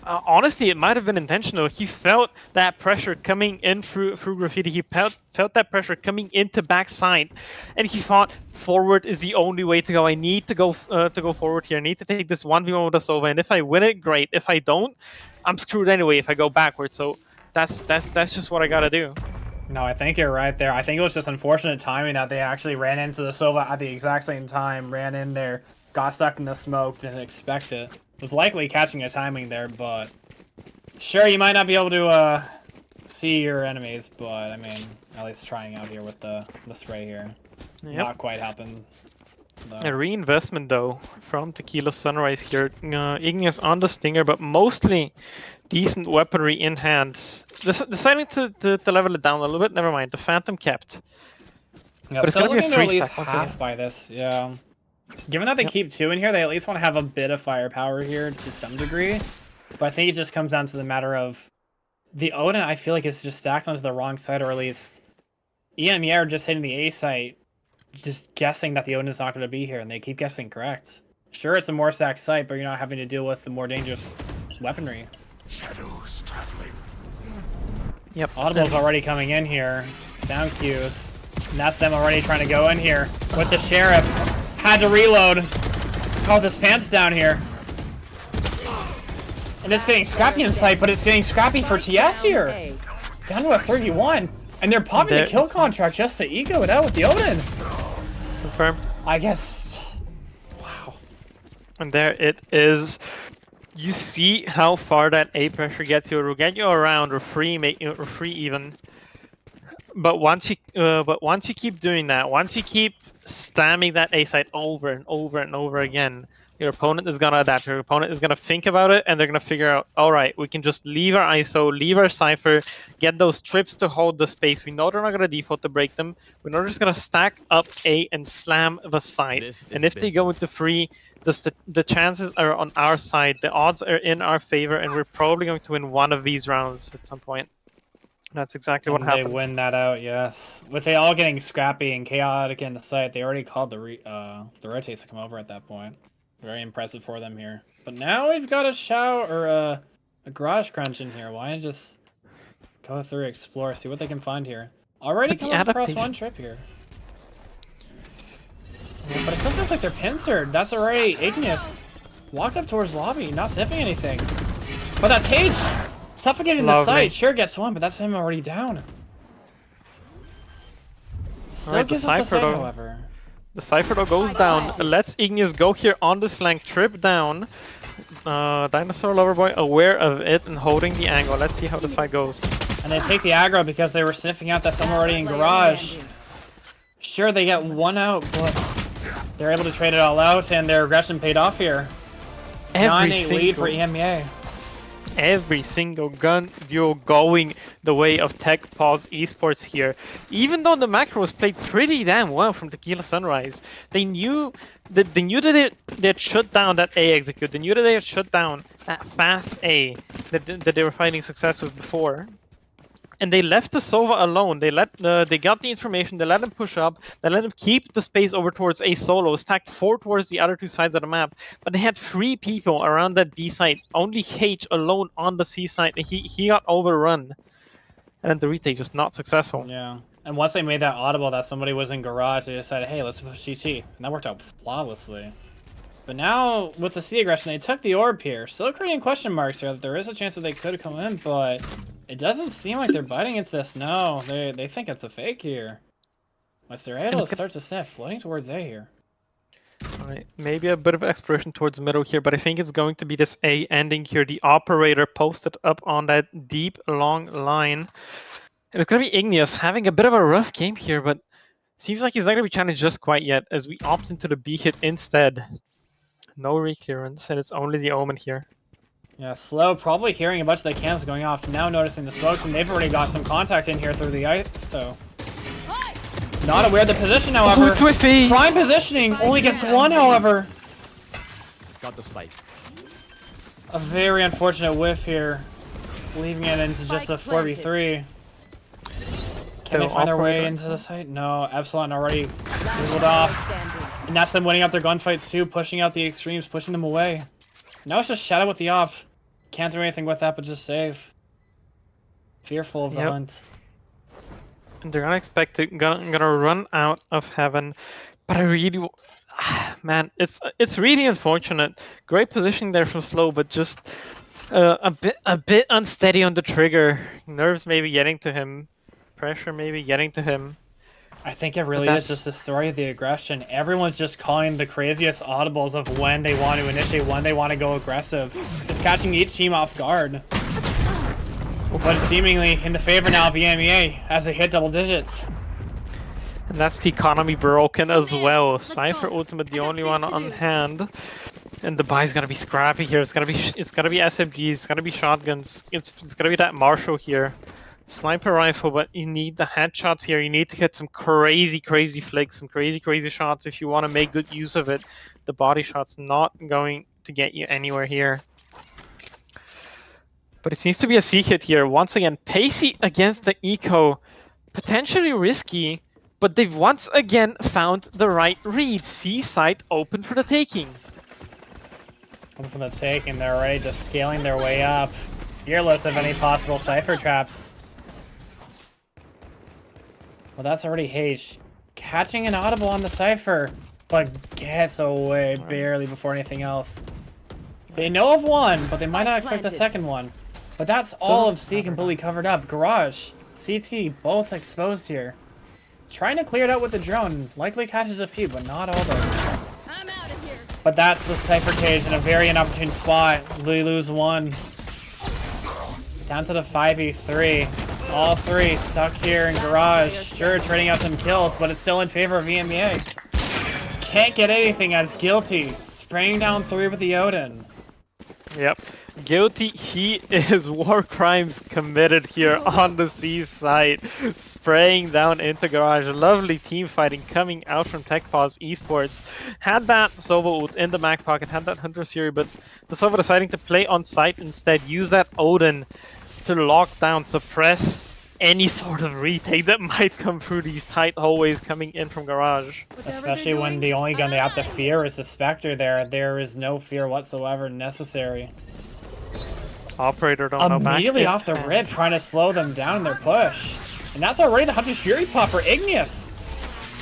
honestly, it might have been intentional. He felt that pressure coming in through Graffiti. He felt that pressure coming into backside, and he thought forward is the only way to go. I need to go forward here. I need to take this 1v1 with us over, and if I win it, great. If I don't, I'm screwed anyway if I go backwards. So that's just what I gotta do. No, I think you're right there. I think it was just unfortunate timing that they actually ran into the Sova at the exact same time, ran in there, got stuck in the smoke, didn't expect it. Was likely catching a timing there, but sure, you might not be able to see your enemies, but I mean, at least trying out here with the spray here. Yep. Not quite happened. A reinvestment though from Tequila Sunrise here. Igneous on the Stinger, but mostly decent weaponry in hand. Deciding to level it down a little bit. Never mind. The Phantom kept. Yeah, but it's gonna be a 3-stack half by this. Yeah. Given that they keep 2 in here, they at least want to have a bit of firepower here to some degree. But I think it just comes down to the matter of the Odin. I feel like it's just stacked onto the wrong side, or at least EME are just hitting the A site, just guessing that the Odin is not going to be here, and they keep guessing correct. Sure, it's a more stacked site, but you're not having to deal with the more dangerous weaponry. Shadows traveling. Yep. Audible's already coming in here. Sound cues. And that's them already trying to go in here with the Sheriff. Had to reload. Called his pants down here. And it's getting scrappy in sight, but it's getting scrappy for TS here. Down to a 31. And they're popping the kill contract just to ego it out with the Odin. Confirm. I guess. Wow. And there it is. You see how far that A pressure gets you. It'll get you around or free, or free even. But once you keep doing that, once you keep spamming that A site over and over and over again, your opponent is gonna adapt. Your opponent is gonna think about it, and they're gonna figure out, all right, we can just leave our ISO, leave our Cypher, get those trips to hold the space. We know they're not gonna default to break them. We're not just gonna stack up A and slam the side. And if they go into free, the chances are on our side. The odds are in our favor, and we're probably going to win one of these rounds at some point. That's exactly what happened. They win that out, yes. With they all getting scrappy and chaotic in the site, they already called the rotates to come over at that point. Very impressive for them here. But now we've got a a garage crunch in here. Why not just go through, explore, see what they can find here? Already coming across one trip here. Yeah, but it still feels like they're pincered. That's already Igneous. Walked up towards lobby, not zipping anything. But that's Hage! Suffocating the site. Sure gets one, but that's him already down. Alright, the Cypher though. However. The Cypher though goes down. Let's Igneous go here on this flank, trip down. Dinosaur Loverboy aware of it and holding the angle. Let's see how this fight goes. And they take the aggro because they were sniffing out that someone already in garage. Sure, they get one out, but they're able to trade it all out, and their aggression paid off here. 9-8 lead for EMEA. Every single gun duel going the way of Tech Pause Esports here. Even though the macro was played pretty damn well from Tequila Sunrise, they knew that they had shut down that A execute. They knew that they had shut down that fast A that they were finding success with before. And they left the Sova alone. They got the information. They let him push up. They let him keep the space over towards A solo. Stacked 4 towards the other 2 sides of the map. But they had 3 people around that B site. Only H alone on the C site. And he got overrun. And then the retake just not successful. Yeah. And once they made that audible that somebody was in garage, they decided, hey, let's push GT. And that worked out flawlessly. But now, with the C aggression, they took the orb here. Still creating question marks here that there is a chance that they could come in, but it doesn't seem like they're biting into this. No, they think it's a fake here. Unless they're able to start to sniff, floating towards A here. Alright, maybe a bit of exploration towards middle here, but I think it's going to be this A ending here. The operator posted up on that deep, long line. And it's going to be Igneous having a bit of a rough game here, but seems like he's not going to be challenged just quite yet, as we opt into the B hit instead. No reclearance, and it's only the Omen here. Yeah, Slow probably hearing a bunch of the cams going off, now noticing the smokes, and they've already got some contact in here through the ice, so... Not aware of the position, however. Oh, it's whiffy! Prime positioning only gets 1, however. Got the spike. A very unfortunate whiff here, leaving it into just a 4v3. Can they find their way into the site? No, Epsilon already ruled off. And that's them winning up their gunfights too, pushing out the extremes, pushing them away. Now it's just Shadow with the op. Can't do anything with that but just save. Fearful of the hunt. And they're gonna run out of heaven. But I really... Man, it's really unfortunate. Great positioning there from Slow, but just a bit unsteady on the trigger. Nerves maybe getting to him. Pressure maybe getting to him. I think it really is just the story of the aggression. Everyone's just calling the craziest audibles of when they want to initiate, when they want to go aggressive. It's catching each team off guard. But it's seemingly in the favor now of EMEA as they hit double digits. And that's the economy broken as well. Cypher Ultimate the only one on hand. And the buy's gonna be scrappy here. It's gonna be SMGs, it's gonna be shotguns, it's gonna be that Marshall here. Sniper rifle, but you need the headshots here. You need to get some crazy flicks, some crazy shots if you want to make good use of it. The body shot's not going to get you anywhere here. But it seems to be a C hit here. Once again, pacey against the eco. Potentially risky, but they've once again found the right read. C site open for the taking. Open for the take, and they're already just scaling their way up. Fearless of any possible Cypher traps. Well, that's already H. Catching an audible on the Cypher, but gets away barely before anything else. They know of one, but they might not expect the second one. But that's all of C completely covered up. Garage, CT, both exposed here. Trying to clear it out with the drone. Likely catches a few, but not all those. I'm out of here. But that's the Cypher cage in a very inopportune spot. They lose 1. Down to the 5v3. All 3 stuck here in garage. Sure, trading out some kills, but it's still in favor of EMEA. Can't get anything as Guilty. Spraying down 3 with the Odin. Yep. Guilty, he is war crimes committed here on the C side. Spraying down into garage. Lovely team fighting coming out from Tech Pause Esports. Had that Sova ult in the back pocket, had that Hunter Fury, but the Sova deciding to play on site instead. Use that Odin to lock down, suppress any sort of retake that might come through these tight hallways coming in from garage. Especially when the only gun they have to fear is the Spectre there. There is no fear whatsoever necessary. Operator don't know back. Immediately off the rip, trying to slow them down in their push. And that's already the Hunter's Fury pop for Igneous.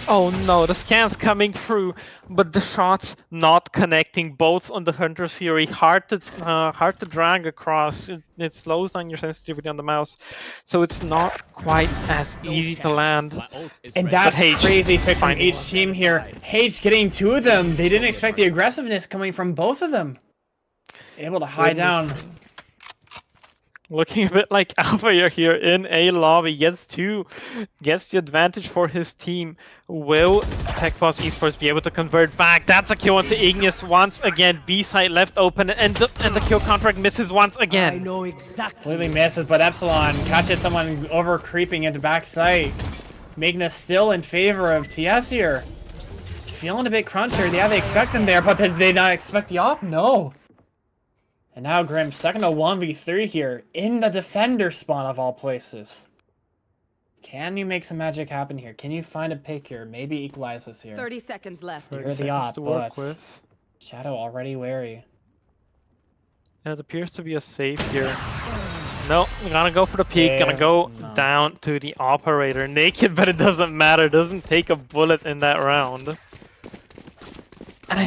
Oh no, the scan's coming through, but the shots not connecting. Both on the Hunter Fury, hard to drag across. It slows down your sensitivity on the mouse, so it's not quite as easy to land. And that's crazy pick from each team here. H getting 2 of them. They didn't expect the aggressiveness coming from both of them. Able to hide down. Looking a bit like Alpha here in a lobby, gets the advantage for his team. Will TechPause Esports be able to convert back? That's a kill onto Ignis once again. B side left open, and the kill contract misses once again. I know exactly. Completely misses, but Epsilon catches someone over creeping into back site, making us still in favor of TS here. Feeling a bit crunchier. Yeah, they expect them there, but did they not expect the op? No. And now Grim, second to 1v3 here, in the defender spawn of all places. Can you make some magic happen here? Can you find a pick here? Maybe equalize this here. 30 seconds left. You're the op, but Shadow already wary. And it appears to be a safe here. No, I'm gonna go for the peek, gonna go down to the operator. Naked, but it doesn't matter, doesn't take a bullet in that round. And I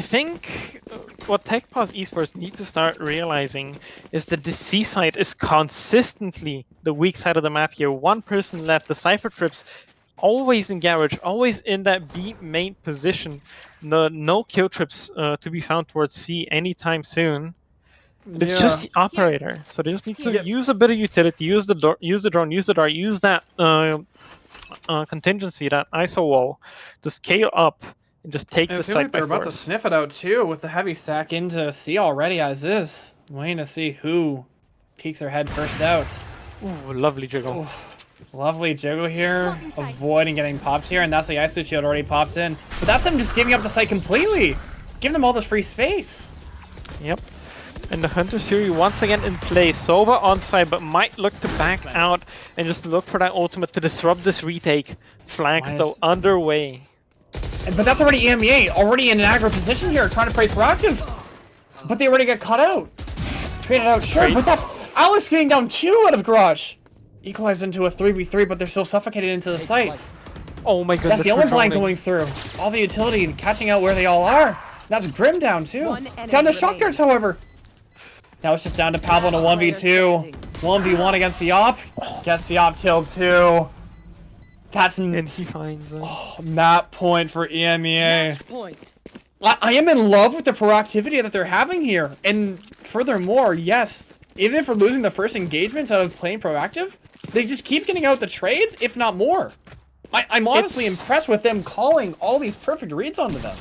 think what TechPause Esports needs to start realizing is that the C side is consistently the weak side of the map here. One person left, the Cypher Trips always in garage, always in that B main position. No kill trips to be found towards C anytime soon. It's just the operator, so they just need to use a bit of utility, use the drone, use the dart, use that contingency, that ISO wall, to scale up and just take the site by they're about to sniff it out too, with the heavy stack into C already as is. Waiting to see who peeks their head first out. Ooh, lovely jiggle. Ooh, lovely jiggle here, avoiding getting popped here, and that's the ISO shield already popped in. But that's them just giving up the site completely, giving them all this free space. Yep. And the Hunter Fury once again in play. Sova on side, but might look to back out and just look for that ultimate to disrupt this retake. Flanks though underway. But that's already EMEA, already in an aggro position here, trying to play proactive. But they already got cut out. Traded out, sure, but that's Alex getting down 2 out of Garage. Equalized into a 3v3, but they're still suffocated into the sites. Oh my goodness. That's the only blind going through. All the utility catching out where they all are. That's Grim down too. Down to Shock Darts, however. Now it's just down to Pablo in a 1v2. 1v1 against the op. Gets the op killed too. That's and he finds it. Map point for EMEA. I am in love with the proactivity that they're having here. And furthermore, yes, even if we're losing the first engagements out of playing proactive, they just keep getting out the trades, if not more. I'm honestly impressed with them calling all these perfect reads onto them.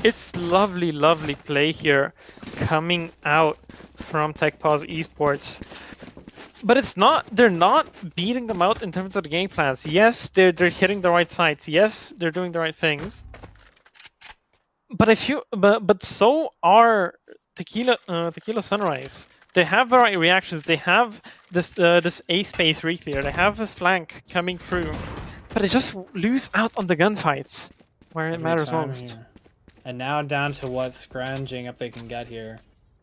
It's lovely, lovely play here coming out from TechPause Esports. But it's not, they're not beating them out in terms of the game plans. Yes, they're hitting the right sites. Yes, they're doing the right things. But but so are Tequila Sunrise. They have the right reactions. They have this A space reclear. They have this flank coming through. But they just lose out on the gunfights where it matters most. Here. And now down to what scrounging up they can get here.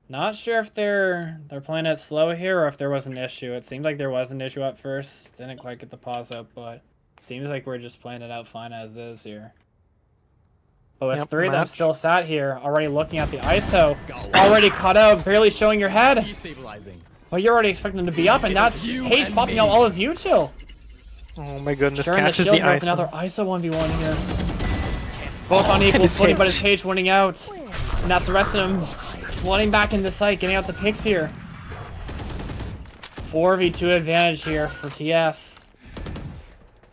Not sure if they're playing it slow here or if there was an issue. It seemed like there was an issue at first. Didn't quite get the pause up, but it seems like we're just playing it out fine as is here. But with 3 of them still sat here, already looking at the ISO, already caught out, barely showing your head. But you're already expecting them to be up, and that's H popping out all his util. Oh my goodness, Sharing catches the ISO. Another ISO 1v1 here. Both on equal footing, but it's H winning out. And that's the rest of them flooding back into sight, getting out the picks here. 4v2 advantage here for TS.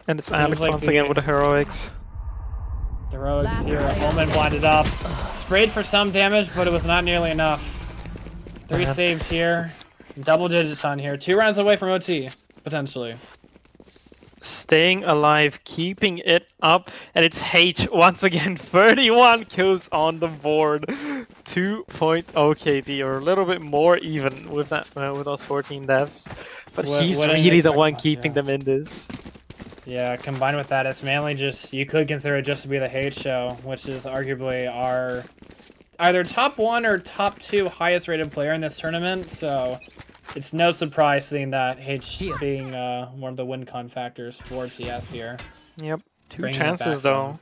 And it's Alex once again with the heroics. The heroics here, Omen blinded up. Sprayed for some damage, but it was not nearly enough. 3 saved here. Double digits on here. 2 rounds away from OT, potentially. Staying alive, keeping it up, and it's H once again. 31 kills on the board. 2.0 KD, or a little bit more even with that with those 14 deaths. But he's really the one keeping them in this. Yeah, combined with that, it's mainly just, you could consider it just to be the H show, which is arguably our either top 1 or top 2 highest rated player in this tournament, so it's no surprise seeing that H being one of the win con factors for TS here. Yep. Two chances though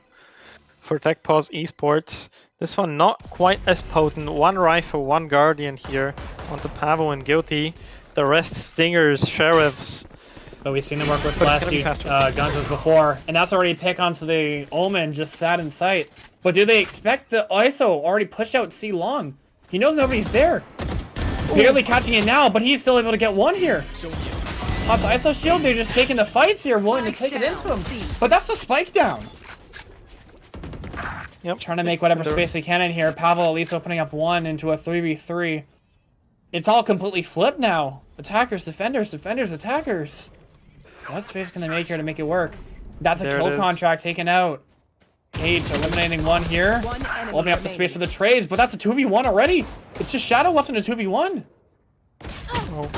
for TechPause Esports. This one not quite as potent. One rifle, one guardian here onto Pavo and Guilty. The rest stingers, sheriffs. But we've seen him work with flashy guns as before, and that's already a pick onto the Omen, just sat in sight. But do they expect the ISO already pushed out C long? He knows nobody's there. Barely catching it now, but he's still able to get one here. Pops ISO shield, they're just taking the fights here, willing to take it into him. But that's the spike down. Yep. Trying to make whatever space they can in here. Pavel at least opening up one into a 3v3. It's all completely flipped now. Attackers, defenders, defenders, attackers. What space can they make here to make it work? That's a kill contract taken out. Cage eliminating one here. Opening up the space for the trades, but that's a 2v1 already. It's just Shadow left in a 2v1. Oh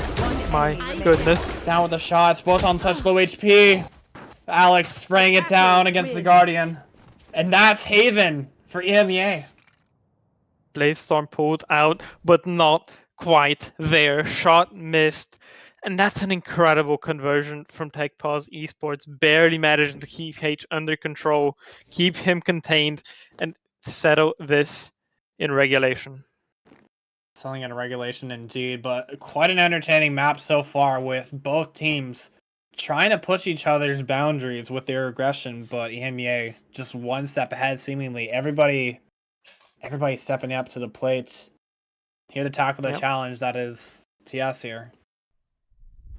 my goodness. Down with the shots, both on such low HP. Alex spraying it down against the Guardian. And that's Haven for EMEA. Bladestorm pulled out, but not quite there. Shot missed. And that's an incredible conversion from TechPause Esports. Barely managing to keep H under control, keep him contained, and settle this in regulation. Selling in regulation indeed, but quite an entertaining map so far with both teams trying to push each other's boundaries with their aggression, but EMEA just one step ahead seemingly. Everybody stepping up to the plate. Here to tackle the challenge that is TS here.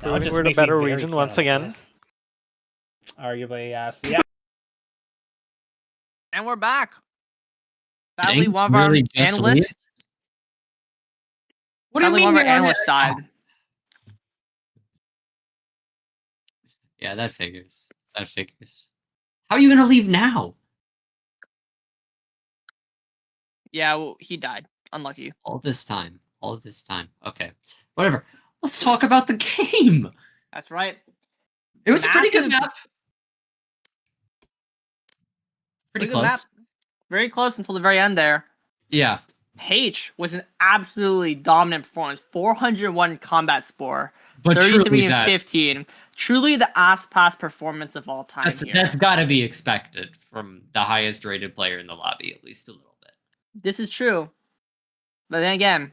We're in a better region once again. Arguably, yes. Yeah. And we're back. Sadly, one of our analysts. What do you mean? One of our analysts died. Yeah, that figures. That figures. How are you gonna leave now? Yeah, well, he died. Unlucky. All this time. All this time. Okay. Whatever. Let's talk about the game. That's right. It was a pretty good map. Pretty close. Map. Very close until the very end there. Yeah. H was an absolutely dominant performance. 401 combat score. But 33 and 15. Truly the ass-pass performance of all time here. That's got to be expected from the highest rated player in the lobby, at least a little bit. This is true. But then again,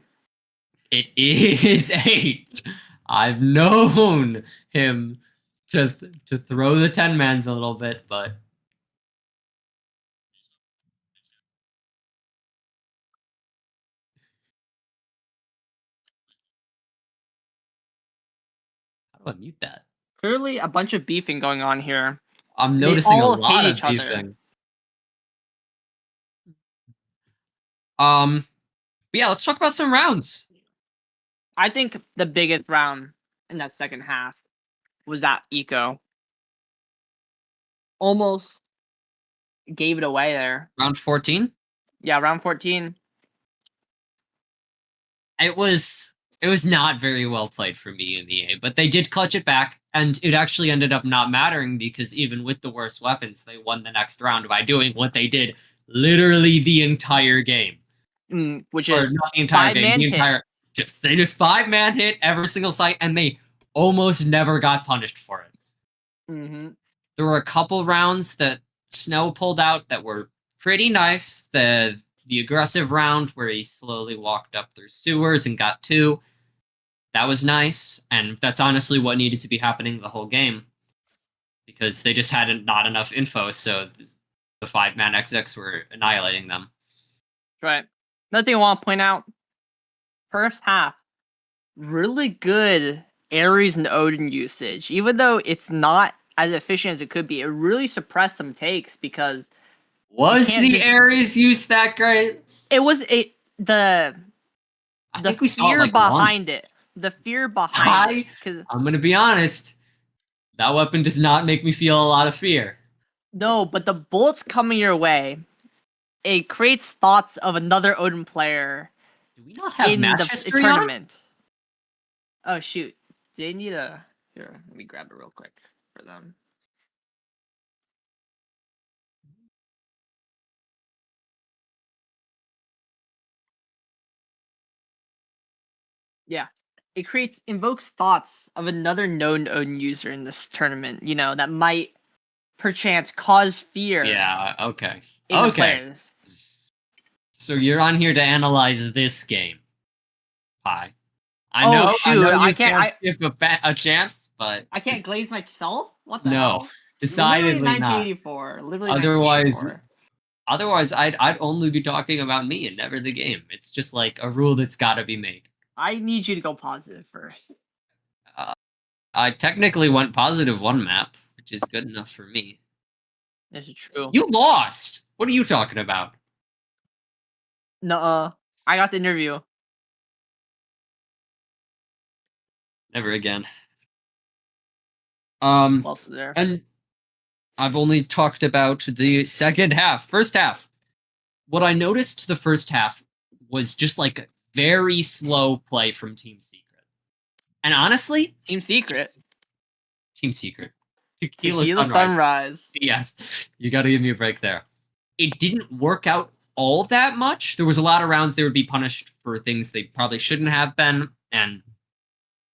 it is H. I've known him to throw the 10-mans a little bit, but how do I mute that? Clearly a bunch of beefing going on here. I'm noticing a lot of beefing. But yeah, let's talk about some rounds. I think the biggest round in that second half was that eco. Almost gave it away there. Round 14? Yeah, round 14. It was not very well played for me in the A, but they did clutch it back, and it actually ended up not mattering because even with the worst weapons, they won the next round by doing what they did literally the entire game. Which is not the entire game, the entire they just 5-man hit every single site, and they almost never got punished for it. Mm-hmm. There were a couple rounds that Snow pulled out that were pretty nice. The aggressive round where he slowly walked up through sewers and got 2. That was nice, and that's honestly what needed to be happening the whole game because they just had not enough info, so the 5-man XX were annihilating them. Right. Another thing I want to point out, first half, really good Ares and Odin usage. Even though it's not as efficient as it could be, it really suppressed some takes because... Was the Ares use that great? It was the fear behind it. The fear behind it. I'm going to be honest, that weapon does not make me feel a lot of fear. No, but the bullets coming your way, it creates thoughts of another Odin player. Do we not have match history tournament? Oh shoot! They need a here. Let me grab it real quick for them. Yeah, it invokes thoughts of another known Odin user in this tournament. You know that might perchance cause fear. Yeah, okay. in the Okay. players. So you're on here to analyze this game. Hi. I Oh, know shoot, you I can't- give a chance, but I can't glaze myself? What the no, hell? decidedly Literally not. 1984. Literally Otherwise, 1984. otherwise I'd only be talking about me and never the game. It's just like a rule that's got to be made. I need you to go positive first. I technically went positive one map, which is good enough for me. This is true. You lost. What are you talking about? Nuh-uh. I got the interview. Never again. Also there. And I've only talked about the second half. First half. What I noticed the first half was just like very slow play from Team Secret. And honestly, Team Secret. Tequila Tequila Sunrise. Yes, you got to give me a break there. It didn't work out all that much. There was a lot of rounds they would be punished for things they probably shouldn't have been, and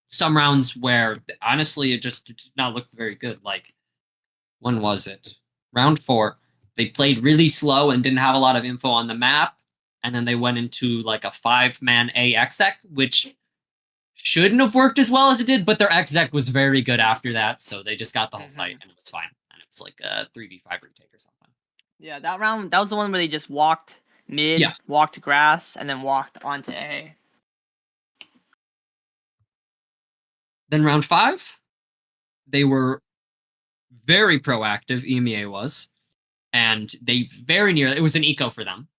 some rounds where honestly it just did not look very good. Like, when was it? Round 4. They played really slow and didn't have a lot of info on the map, and then they went into like a 5-man A exec, which shouldn't have worked as well as it did, but their exec was very good after that, so they just got the whole site and it was fine. And it was like a 3v5 retake or something. Yeah, that round, that was the one where they just walked mid, Yeah. walked to grass, and then walked onto A. Then round 5, they were very proactive, EMEA was, and they very nearly, it was an eco for them,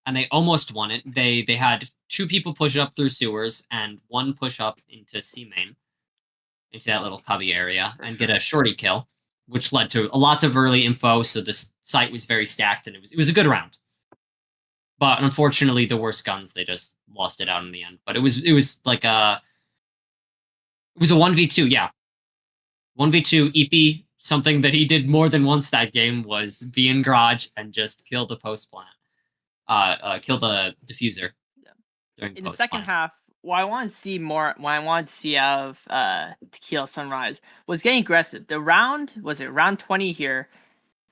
and they almost won it. They had 2 people push up through sewers and 1 push up into C main, into that little cubby area, and get a shorty kill, which led to lots of early info, so this site was very stacked, and it was a good round. But unfortunately, the worst guns, they just lost it out in the end. But it was like a 1v2, yeah. 1v2 EP, something that he did more than once that game was be in garage and just kill the post plant. Kill the diffuser. In the second half, what I wanted to see out of Tequila Sunrise was getting aggressive. Round 20 here,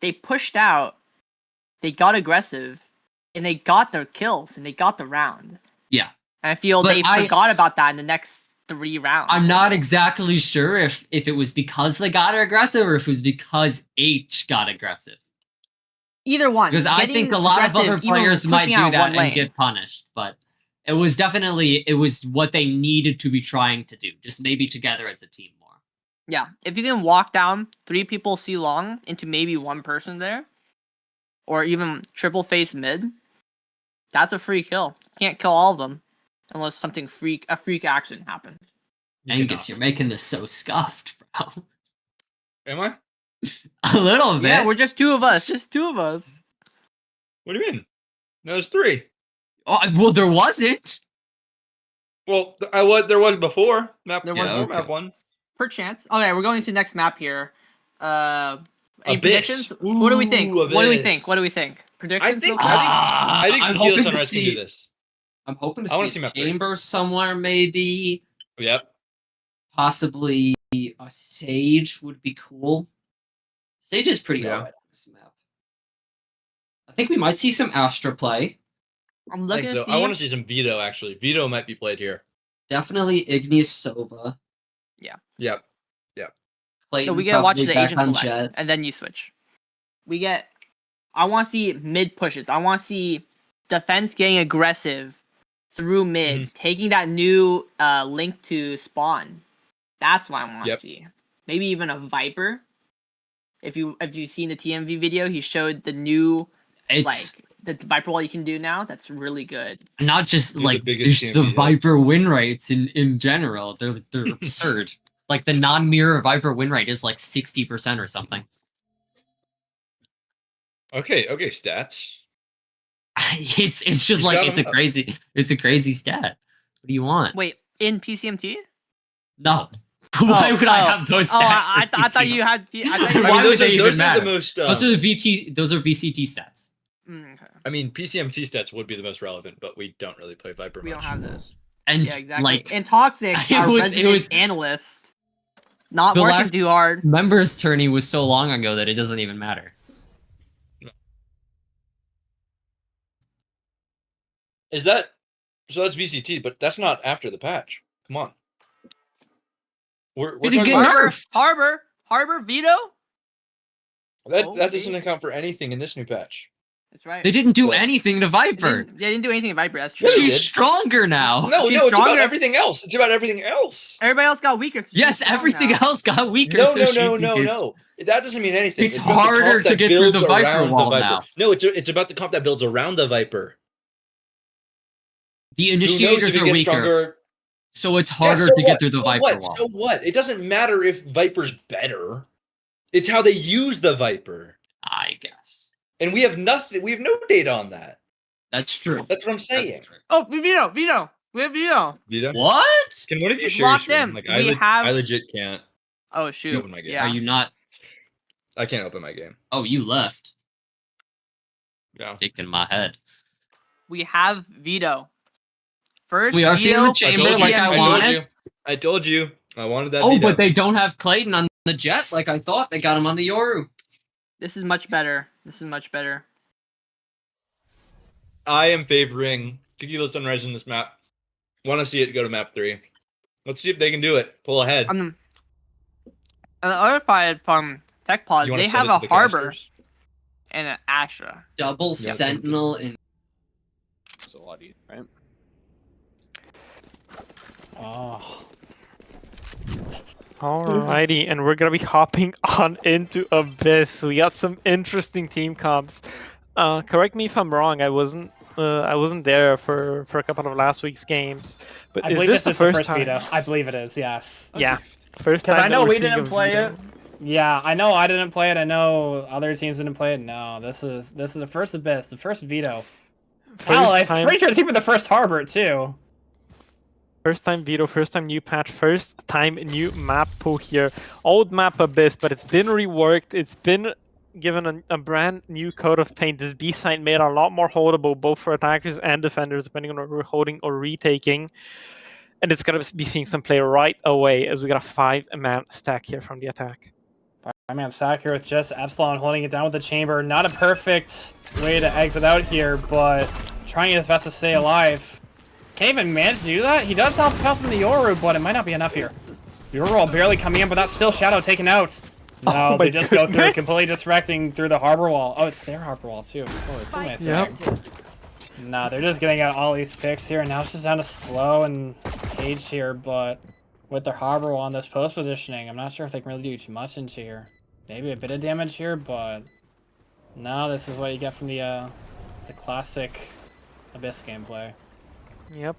they pushed out, they got aggressive, and they got their kills, and they got the round. Yeah. And I feel they forgot about that in the next 3 rounds. I'm not exactly sure if it was because they got aggressive or if it was because H got aggressive. Either one. Because I think a lot of other players might do that and get punished, but it was what they needed to be trying to do, just maybe together as a team more. Yeah, if you can walk down 3 people C long into maybe 1 person there, or even triple face mid, that's a free kill. Can't kill all of them unless something a freak action happens. Angus, you're making this so scuffed, bro. Am I? A little bit. Yeah, we're just 2 of us. Just 2 of us. What do you mean? No, there's 3. Oh, well, there wasn't. Well, there was before. Map 1. Perchance. Okay, we're going to the next map here. Any Abyss. predictions? What do we think? Abyss. What do we think? Predictions? I think I'm Tequila hoping Sunrise can do this. I'm hoping to I wanna see see a map 3. chamber somewhere, maybe. Yep. Possibly a Sage would be cool. Sage is pretty alright on this map. I think we might see some Astra play. I'm looking to see. I want to see some Vito, actually. Vito might be played here. Definitely Igneous Sova. Yep. Clayton So we get to watch the back agent on select, Jet. and then you switch. I want to see mid pushes. I want to see defense getting aggressive through mid, taking that new link to spawn. That's what I want to see. Maybe even a Viper. If you've seen the TMV video, he showed the new the Viper wall you can do now. That's really good. Not just just the Viper win rates in general. They're absurd. Like the non-mirror Viper win rate is like 60% or something. Okay, stats. It's just like it's a crazy stat. What do you want? Wait, in PCMT? No. Why would I have those stats? I thought you had. Why would they even matter? Those are the Those are VCT stats. Okay. I mean, PCMT stats would be the most relevant, but we don't really play Viper. We don't have those. And yeah, exactly. Like and Toxic, it was analyst. Not The working last- too hard. Members tourney was so long ago that it doesn't even matter. Is that so? That's VCT, but that's not after the patch. Come on. We're Did it talking get about nerfed? Harbor veto. that doesn't account for anything in this new patch. That's right. They didn't do Well, anything to Viper. They didn't do anything to Viper. That's true. Yes, they She's did. stronger now. No, She's it's about stronger. everything else. It's about everything else. Everybody else got weaker. So Yes, she's strong everything now. else got weaker. No, so she no. became- That doesn't mean anything. It's about the harder comp to that get through builds the Viper around wall now. No, it's about the comp that builds around the Viper. The Who knows initiators if are it gets weaker, stronger? so it's Yeah, harder so to get what? through the So Viper what? wall. So what? It doesn't matter if Viper's better. It's how they use the Viper. I guess And we have nothing. We have no data on that. that's true. That's what I'm saying. Oh, veto. We have veto. Vita? What? Can one of you It's share your locked screen? in. Like We have- I legit can't Oh shoot. open my game. Yeah. Are you not? I can't open my game. Oh, you left. Yeah. Shaking my head. We have veto. First, We are seeing the veto, chamber told like you. I told wanted. you. I told you. I wanted that. Oh, veto. but they don't have Clayton on the Jet like I thought. They got him on the Yoru. This is much better. This is much better. I am favoring Tequila Sunrise in this map. Want to see it go to map 3. Let's see if they can do it. Pull ahead. On the other side from Tech Pod, You wanna they send have it a to the harbor casters? and an Astra. Double Yeah. Sentinel in. It's a lot easier, right? Oh. Alrighty, and we're gonna be hopping on into Abyss. We got some interesting team comps. Correct me if I'm wrong. I wasn't there for a couple of last week's games. But I is believe this this the is the first first time? veto. I believe it is, yes. Yeah, first time. Because I that know we're we seeing a didn't play veto. it. Yeah, I know I didn't play it. I know other teams didn't play it. No, this is the first Abyss, the first veto. Hell, I'm pretty sure it's even the first Harbor too. First time veto, first time new patch, first time new map pool here. Old map Abyss, but it's been reworked. It's been given a brand new coat of paint. This B site made a lot more holdable, both for attackers and defenders, depending on what we're holding or retaking. And it's gonna be seeing some play right away as we got a 5-man stack here from the attack. Man, stack here with just Epsilon holding it down with the chamber. Not a perfect way to exit out here, but trying his best to stay alive. Can't even manage to do that. He does have help from the Yoru, but it might not be enough here. Yoru barely coming in, but that's still Shadow taken out. No, Oh they my just go through, goodness. completely disrespecting through the harbor wall. Oh, it's their harbor wall too. Of course. What am I saying? No, they're just getting out all these picks here, and now it's just down to Slow and Cage here, but with their harbor wall on this post positioning, I'm not sure if they can really do too much into here. Maybe a bit of damage here, but no, this is what you get from the classic Abyss gameplay. Yep,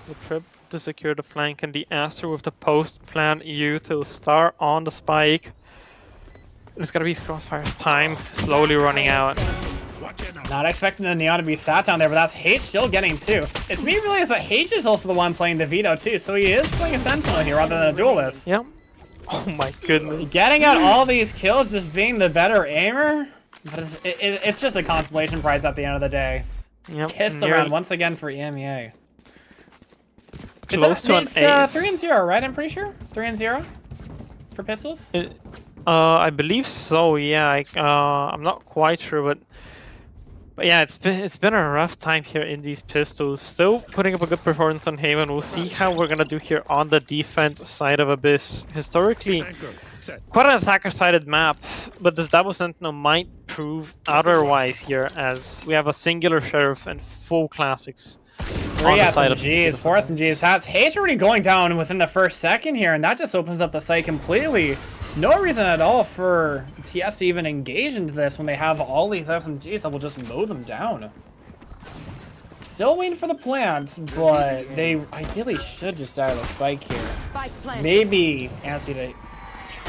the trip to secure the flank and the Aster with the post plan U to star on the spike. It's gonna be Crossfire's time, slowly running out. Not expecting the Neon to be sat down there, but that's H still getting 2. It's me realize that H is also the one playing the veto too, so he is playing a Sentinel here rather than a duelist. Yep. Oh my goodness. Getting out all these kills, just being the better aimer, but it's just a consolation prize at the end of the day. Yep. Kissed near- around once again for EMEA. Close to an ace. 3-0, right? I'm pretty sure 3-0 for pistols. I believe so. Yeah. I'm not quite sure, but yeah, it's been a rough time here in these pistols. Still putting up a good performance on Haven. We'll see how we're gonna do here on the defense side of Abyss. Historically, quite an attacker-sided map, but this Double Sentinel might prove otherwise here, as we have a singular sheriff and full classics. 3 SMGs, 4 SMGs, hats. H already going down within the first second here, and that just opens up the site completely. No reason at all for TS to even engage into this when they have all these SMGs that will just mow them down. Still waiting for the plant, but they ideally should just die with a spike here. Maybe Ansi to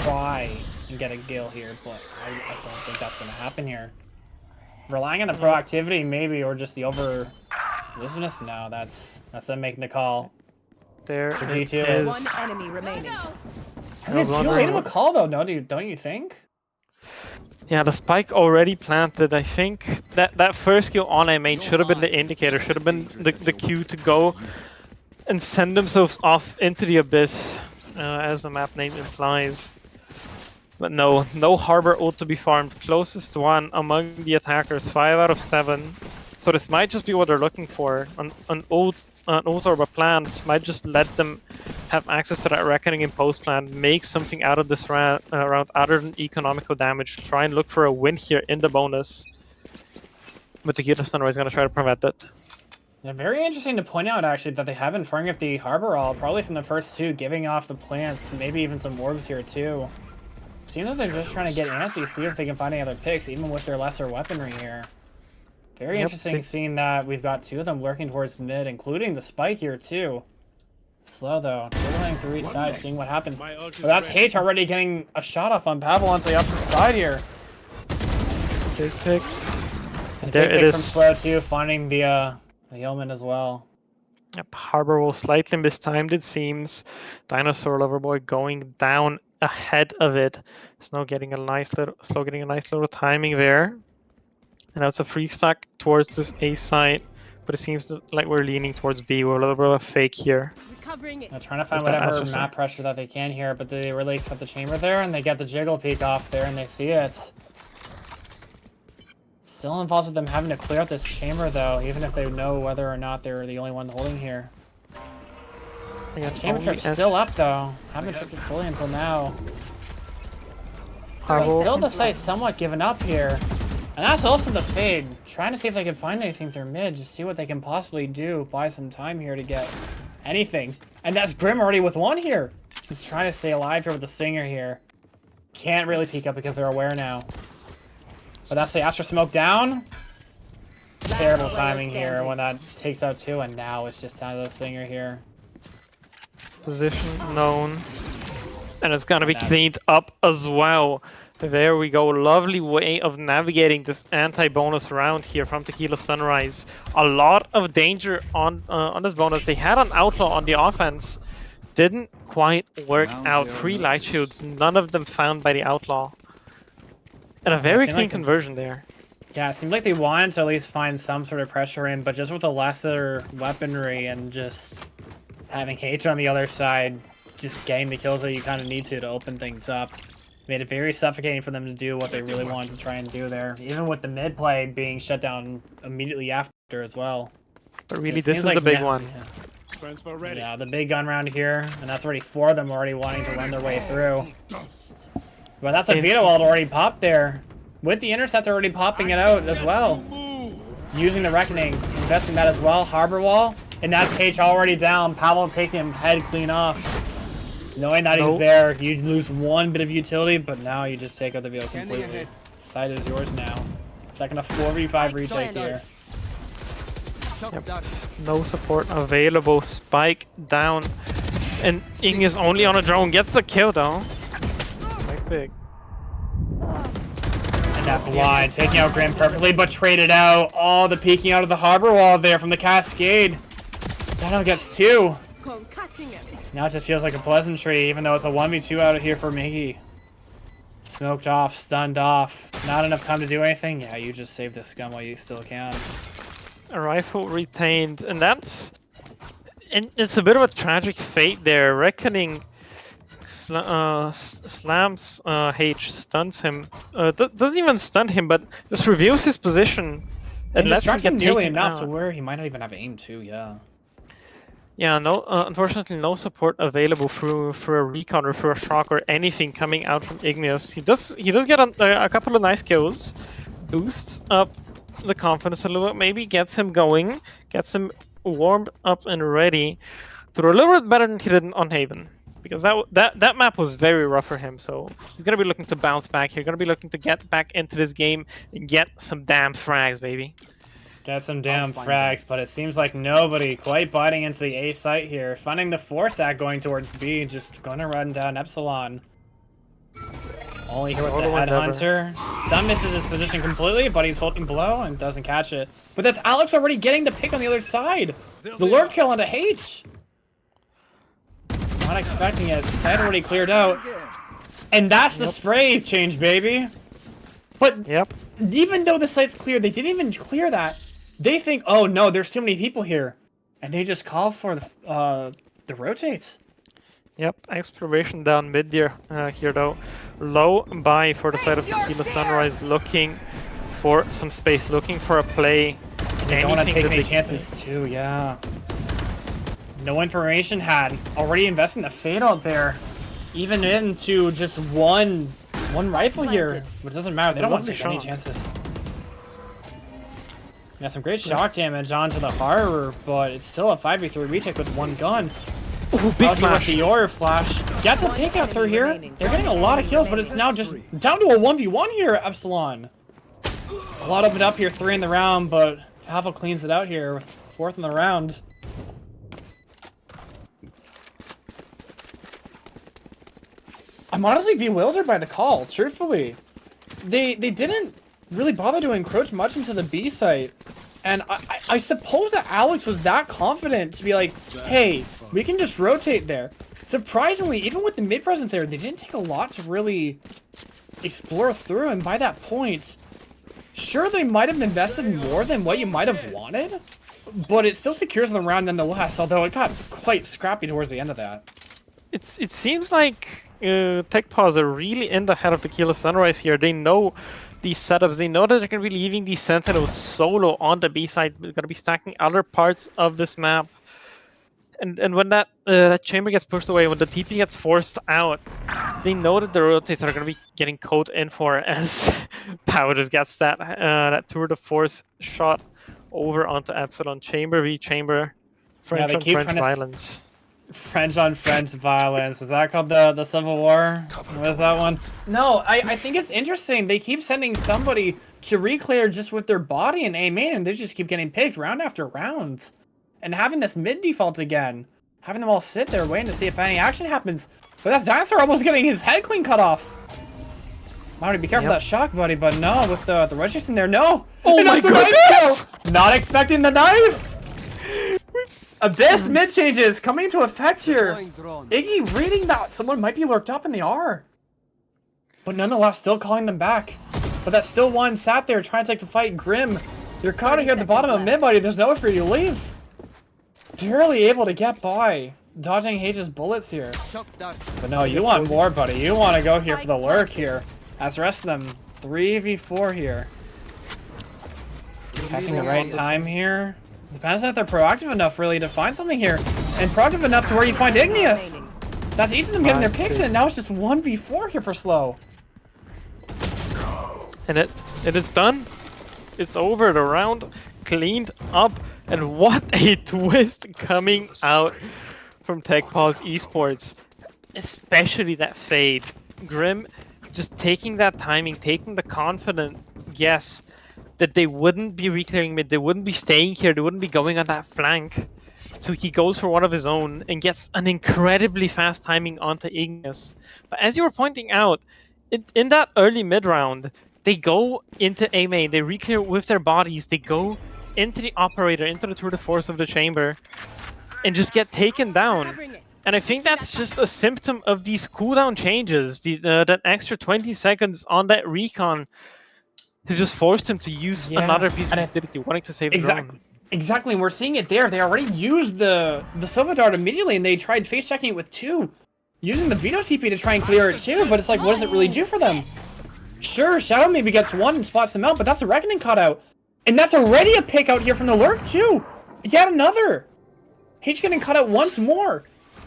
try and get a kill here, but I don't think that's going to happen here. Relying on the proactivity, maybe, or just the over-listenness? No, that's them making the call. There For it G2. is. One enemy remaining. I mean, it's too late of a call, though, no, don't you think? Yeah, the spike already planted. I think that first kill on I made should have been the indicator, should have been the cue to go and send themselves off into the Abyss. as the map name implies. But no Harbor ult to be farmed. Closest one among the attackers, 5 out of 7. So this might just be what they're looking for. An ult or a plant might just let them have access to that Reckoning in post-plant, make something out of this round other than economical damage. Try and look for a win here in the bonus. But Tequila Sunrise is going to try to prevent it. Yeah, very interesting to point out, actually, that they have been farming up the Harbor All, probably from the first 2, giving off the plants, maybe even some orbs here, too. Seems like they're just trying to get antsy, see if they can find any other picks, even with their lesser weaponry here. Very interesting seeing that we've got 2 of them lurking towards mid, including the Spike here, too. Slow, though. Dribbling through each side, seeing what happens. But that's H already getting a shot off on Pavel onto the opposite side here. Big pick. And there it is. From Slow, too, finding the Yeoman as well. Yep, Harbor will slightly mistimed, it seems. Dinosaur Loverboy going down ahead of it. Snow getting a nice little timing there. And that's a free stack towards this A side, but it seems like we're leaning towards B. We're a little bit of a fake here. They're trying to find whatever map pressure that they can here, but they really expect the chamber there, and they get the jiggle peek off there, and they see it. Still involves with them having to clear out this chamber, though, even if they know whether or not they're the only one holding here. The chamber trip's still up, though. Haven't tripped it fully until now. Still the site's somewhat given up here. And that's also the fade. Trying to see if they can find anything through mid, just see what they can possibly do. Buy some time here to get anything. And that's Grim already with 1 here. He's trying to stay alive here with the Singer here. Can't really peek up because they're aware now. But that's the Astro Smoke down. Terrible timing here when that takes out 2, and now it's just down to the Singer here. Position known. And it's gonna be cleaned up as well. There we go. Lovely way of navigating this anti-bonus round here from Tequila Sunrise. A lot of danger on this bonus. They had an Outlaw on the offense. Didn't quite work out. 3 light shields. None of them found by the Outlaw. And a very clean conversion there. Yeah, it seems like they wanted to at least find some sort of pressure in, but just with a lesser weaponry and just having H on the other side, just getting the kills that you kind of need to open things up. Made it very suffocating for them to do what they really wanted to try and do there. Even with the mid play being shut down immediately after as well. But really, this is like the big one. Transfer ready. Yeah, the big gun round here, and that's already 4 of them already wanting to run their way through. But that's a Veto Wall already popped there. With the Interceptor already popping it out as well. Using the Reckoning, investing that as well. Harbor Wall, and that's H already down. Pavel taking him head clean off. Knowing that he's there, you lose 1 bit of utility, but now you just take out the vehicle completely. Side is yours now. Second a 4v5 retake here. Yep. No support available. Spike down. And Ing is only on a drone. Gets a kill though. Spike big. And that blind taking out Grim perfectly, but traded out. All the peeking out of the Harbor Wall there from the Cascade. Dino gets 2. Now it just feels like a pleasantry, even though it's a 1v2 out of here for Miggy. Smoked off, stunned off. Not enough time to do anything? Yeah, you just save this scum while you still can. A rifle retained, and that's... it's a bit of a tragic fate there. Reckoning slams H, stuns him. Doesn't even stun him, but just reveals his position. And lets him get nearly enough to where he might not even have aim too, yeah. Yeah, no. Unfortunately, no support available for a recon or for a shock or anything coming out from Igneous. He does get a couple of nice kills, boosts up the confidence a little bit, maybe gets him going, gets him warmed up and ready to do a little bit better than he did on Haven, because that map was very rough for him. So he's gonna be looking to bounce back here. Gonna be looking to get back into this game and get some damn frags, baby. Get some damn frags, but it seems like nobody quite biting into the A site here. Finding the 4-stack going towards B, just gonna run down Epsilon. Only here with the Headhunter. Stun misses his position completely, but he's holding below and doesn't catch it. But that's Alex already getting the pick on the other side. The lurk kill onto H. Not expecting it. Site already cleared out. And that's the spray change, baby. But even though the site's cleared, they didn't even clear that. They think, oh no, there's too many people here, and they just call for the rotates. Yep, exploration down mid here, here though. Low buy for the side of Tequila Sunrise, looking for some space, looking for a play. They don't want to take any chances too, yeah. No information had. Already investing the fade out there. Even into just one rifle here. But it doesn't matter, they don't want to take any chances. Yeah, some great shock damage onto the Harbor, but it's still a 5v3 retake with one gun. Ooh, big flash. The Aura flash. Gets a pick out through here. They're getting a lot of kills, but it's now just down to a 1v1 here, Epsilon. A lot opened up here, 3 in the round, but Pavel cleans it out here. 4th in the round. I'm honestly bewildered by the call, truthfully. They didn't really bother to encroach much into the B site. And I suppose that Alex was that confident to be like, hey, we can just rotate there. Surprisingly, even with the mid presence there, they didn't take a lot to really explore through. And by that point, sure, they might have invested more than what you might have wanted, but it still secures the round nonetheless, although it got quite scrappy towards the end of that. It seems like TechPaws are really in the head of Tequila Sunrise here. They know these setups. They know that they're going to be leaving these Sentinels solo on the B side. They're going to be stacking other parts of this map. And when that chamber gets pushed away, when the TP gets forced out, they know that the rotates are going to be getting caught in for as Power just gets that tour de force shot over onto Epsilon. Chamber v chamber. French on French violence. French on French violence. Is that called the Civil War? What is that one? No, I think it's interesting. They keep sending somebody to re-clear just with their body and aim in, and they just keep getting picked round after round. And having this mid default again. Having them all sit there waiting to see if any action happens. But that's Dinosaur almost getting his head clean cut off. Might be careful of that shock, buddy, but no, with the rush in there, no! Oh my goodness! Not expecting the knife! Abyss mid changes coming into effect here. Iggy reading that someone might be lurked up in the R. But nonetheless, still calling them back. But that still one sat there trying to take the fight. Grim, you're caught here at the bottom of mid, buddy. There's nowhere for you to leave. Barely able to get by. Dodging H's bullets here. But no, you want more, buddy. You want to go here for the lurk here. As the rest of them, 3v4 here. Catching the right time here. Depends on if they're proactive enough, really, to find something here. And proactive enough to where you find Igneous. That's each of them getting their picks in. Now it's just 1v4 here for Slow. And it is done. It's over. The round cleaned up. And what a twist coming out from TechPaws Esports. Especially that fade. Grim just taking that timing, taking the confident guess that they wouldn't be reclearing mid, they wouldn't be staying here, they wouldn't be going on that flank. So he goes for one of his own and gets an incredibly fast timing onto Igneous. But as you were pointing out, in that early mid round, they go into A main, they reclear with their bodies, they go into the operator, into the tour de force of the chamber, and just get taken down. And I think that's just a symptom of these cooldown changes. That extra 20 seconds on that recon has just forced him to use another piece of utility, wanting to save the drone. Exactly, and we're seeing it there. They already used the Sova Dart immediately, and they tried face checking it with 2. Using the Veto TP to try and clear it too, but it's like, what does it really do for them? Sure, Shadow maybe gets 1 and spots them out, but that's a Reckoning cutout. And that's already a pick out here from the Lurk too! Yet another! H getting cut out once more!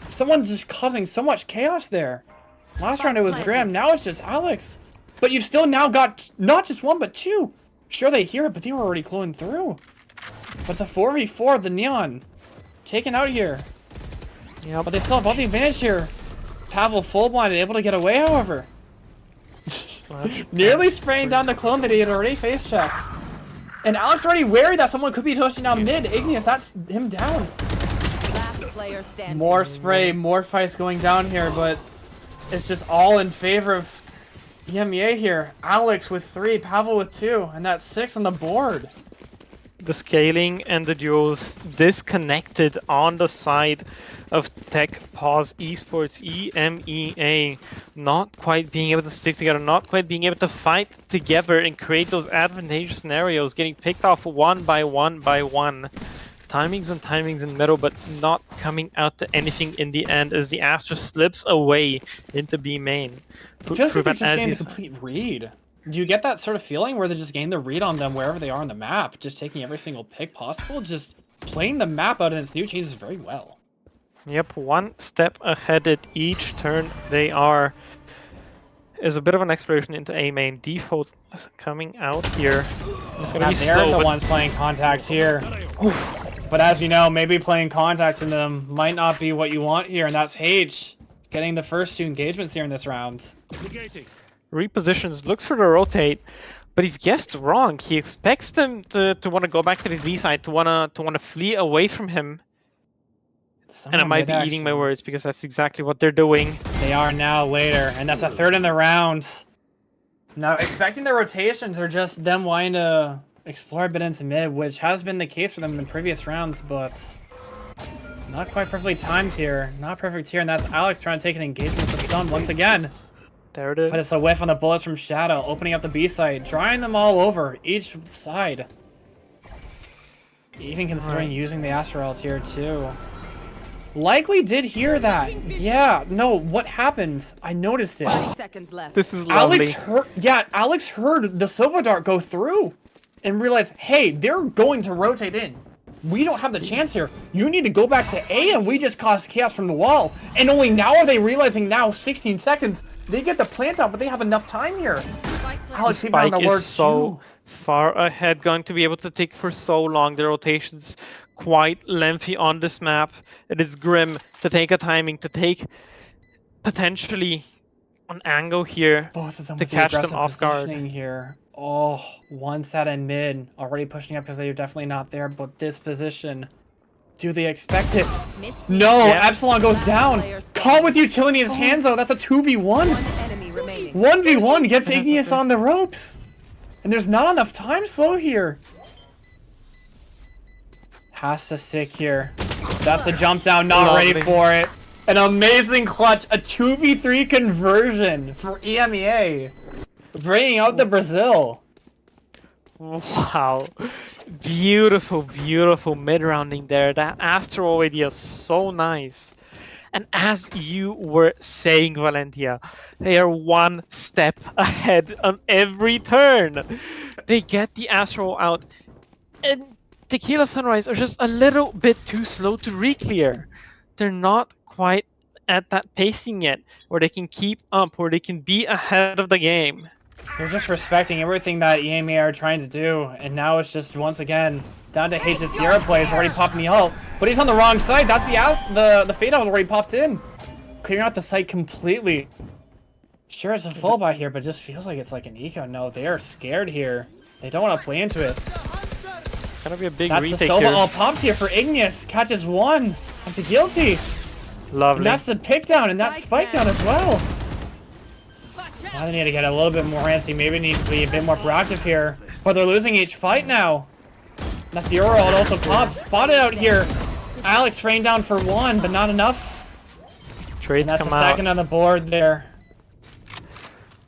Someone's just causing so much chaos there. Last round it was Graham, now it's just Alex. But you've still now got not just 1, but 2. Sure, they hear it, but they were already glowing through. But it's a 4v4, the Neon. Taken out here. Yeah, but they still have all the advantage here. Pavel full blinded, able to get away, however. Nearly spraying down the clone that he had already face checked. And Alex already wary that someone could be pushing down mid. Igneous, that's him down. More spray, more fights going down here, but it's just all in favor of EMEA here. Alex with 3, Pavel with 2, and that's 6 on the board. The scaling and the duos disconnected on the side of TechPaws Esports, EMEA, not quite being able to stick together, not quite being able to fight together and create those advantageous scenarios, getting picked off one by one by one. Timings and timings in middle, but not coming out to anything in the end as the Astra slips away into B main. It feels like they're just getting the complete read. Do you get that sort of feeling where they're just getting the read on them wherever they are on the map, just taking every single pick possible, just playing the map out in its new changes very well? Yep, one step ahead at each turn they are. Is a bit of an exploration into A main. Default coming out here. It's gonna be they're slow, the ones playing contacts here. But as you know, maybe playing contacts in them might not be what you want here, and that's H getting the first 2 engagements here in this round. Repositions, looks for the rotate, but he's guessed wrong. He expects them to want to go back to his B side, to wanna flee away from him. And I might be eating my words because that's exactly what they're doing. They are now later, and that's a third in the round. Now, expecting the rotations are just them wanting to explore a bit into mid, which has been the case for them in the previous rounds, but not quite perfectly timed here. Not perfect here, and that's Alex trying to take an engagement with the stun once again. There it is. But it's a whiff on the bullets from Shadow, opening up the B side, drying them all over, each side. Even considering using the Astral here too. Likely did hear that. Yeah, no, what happened? I noticed it. 30 seconds left. This is lovely. Alex heard the Silva Dart go through and realized, hey, they're going to rotate in. We don't have the chance here. You need to go back to A, and we just caused chaos from the wall. And only now are they realizing 16 seconds, they get the plant out, but they have enough time here. Alex, the spike is so far ahead, going to be able to take for so long. The rotations quite lengthy on this map. It is grim to take a timing, to take potentially an angle here. Both of them to catch them off guard. Here. Oh, one set in mid, already pushing up because they're definitely not there, but this position, do they expect it? No, yeah. Epsilon goes down. Call with utility in his hands though, that's a 2v1. 1v1 gets Igneous on the ropes. And there's not enough time slow here. Has to stick here. That's the jump down, not ready for it. An amazing clutch, a 2v3 conversion for EMEA. Bringing out the Brazil. Wow. Beautiful, beautiful mid-rounding there. That Astro idea is so nice. And as you were saying, Valentia, they are one step ahead on every turn. They get the Astro out. And Tequila Sunrise are just a little bit too slow to re-clear. They're not quite at that pacing yet, where they can keep up, where they can be ahead of the game. They're just respecting everything that EMEA are trying to do, and now it's just once again down to H's Sierra plays already popping the ult, but he's on the wrong side. That's the fade out already popped in, clearing out the site completely. Sure, it's a full buy here, but it just feels like it's like an eco. No, they are scared here. They don't want to play into it. It's gonna be a big retake here. That's the Silva all popped here for Igneous. Catches one. That's a guilty. Lovely. And that's the pick down and that spike down as well. Now they need to get a little bit more antsy. Maybe need to be a bit more proactive here. But they're losing each fight now. That's the Aura also pops. Spotted out here. Alex spraying down for one, but not enough. Trades come out. That's the second on the board there.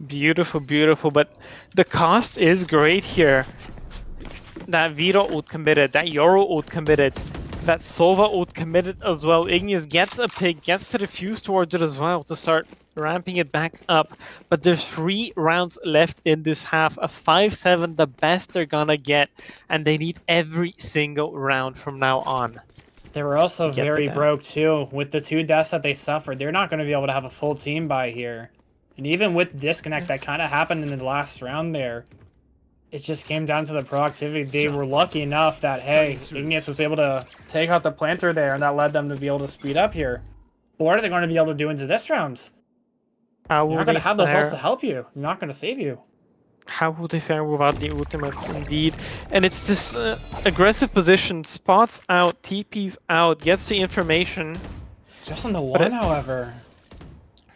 Beautiful, beautiful. But the cost is great here. That Vito ult committed. That Yoro ult committed. That Sova ult committed as well. Igneous gets a pick, gets to defuse towards it as well to start ramping it back up. But there's 3 rounds left in this half. A 5-7, the best they're gonna get. And they need every single round from now on. They were also very broke too. With the 2 deaths that they suffered, they're not going to be able to have a full team by here. And even with disconnect that kind of happened in the last round there, it just came down to the proactivity. They were lucky enough that, hey, Igneous was able to take out the planter there, and that led them to be able to speed up here. But what are they going to be able to do into this round? You're not going to have those ults to help you. You're not going to save you. How would they fare without the ultimates, indeed? And it's this aggressive position, spots out, TP's out, gets the information. Just on the one, however.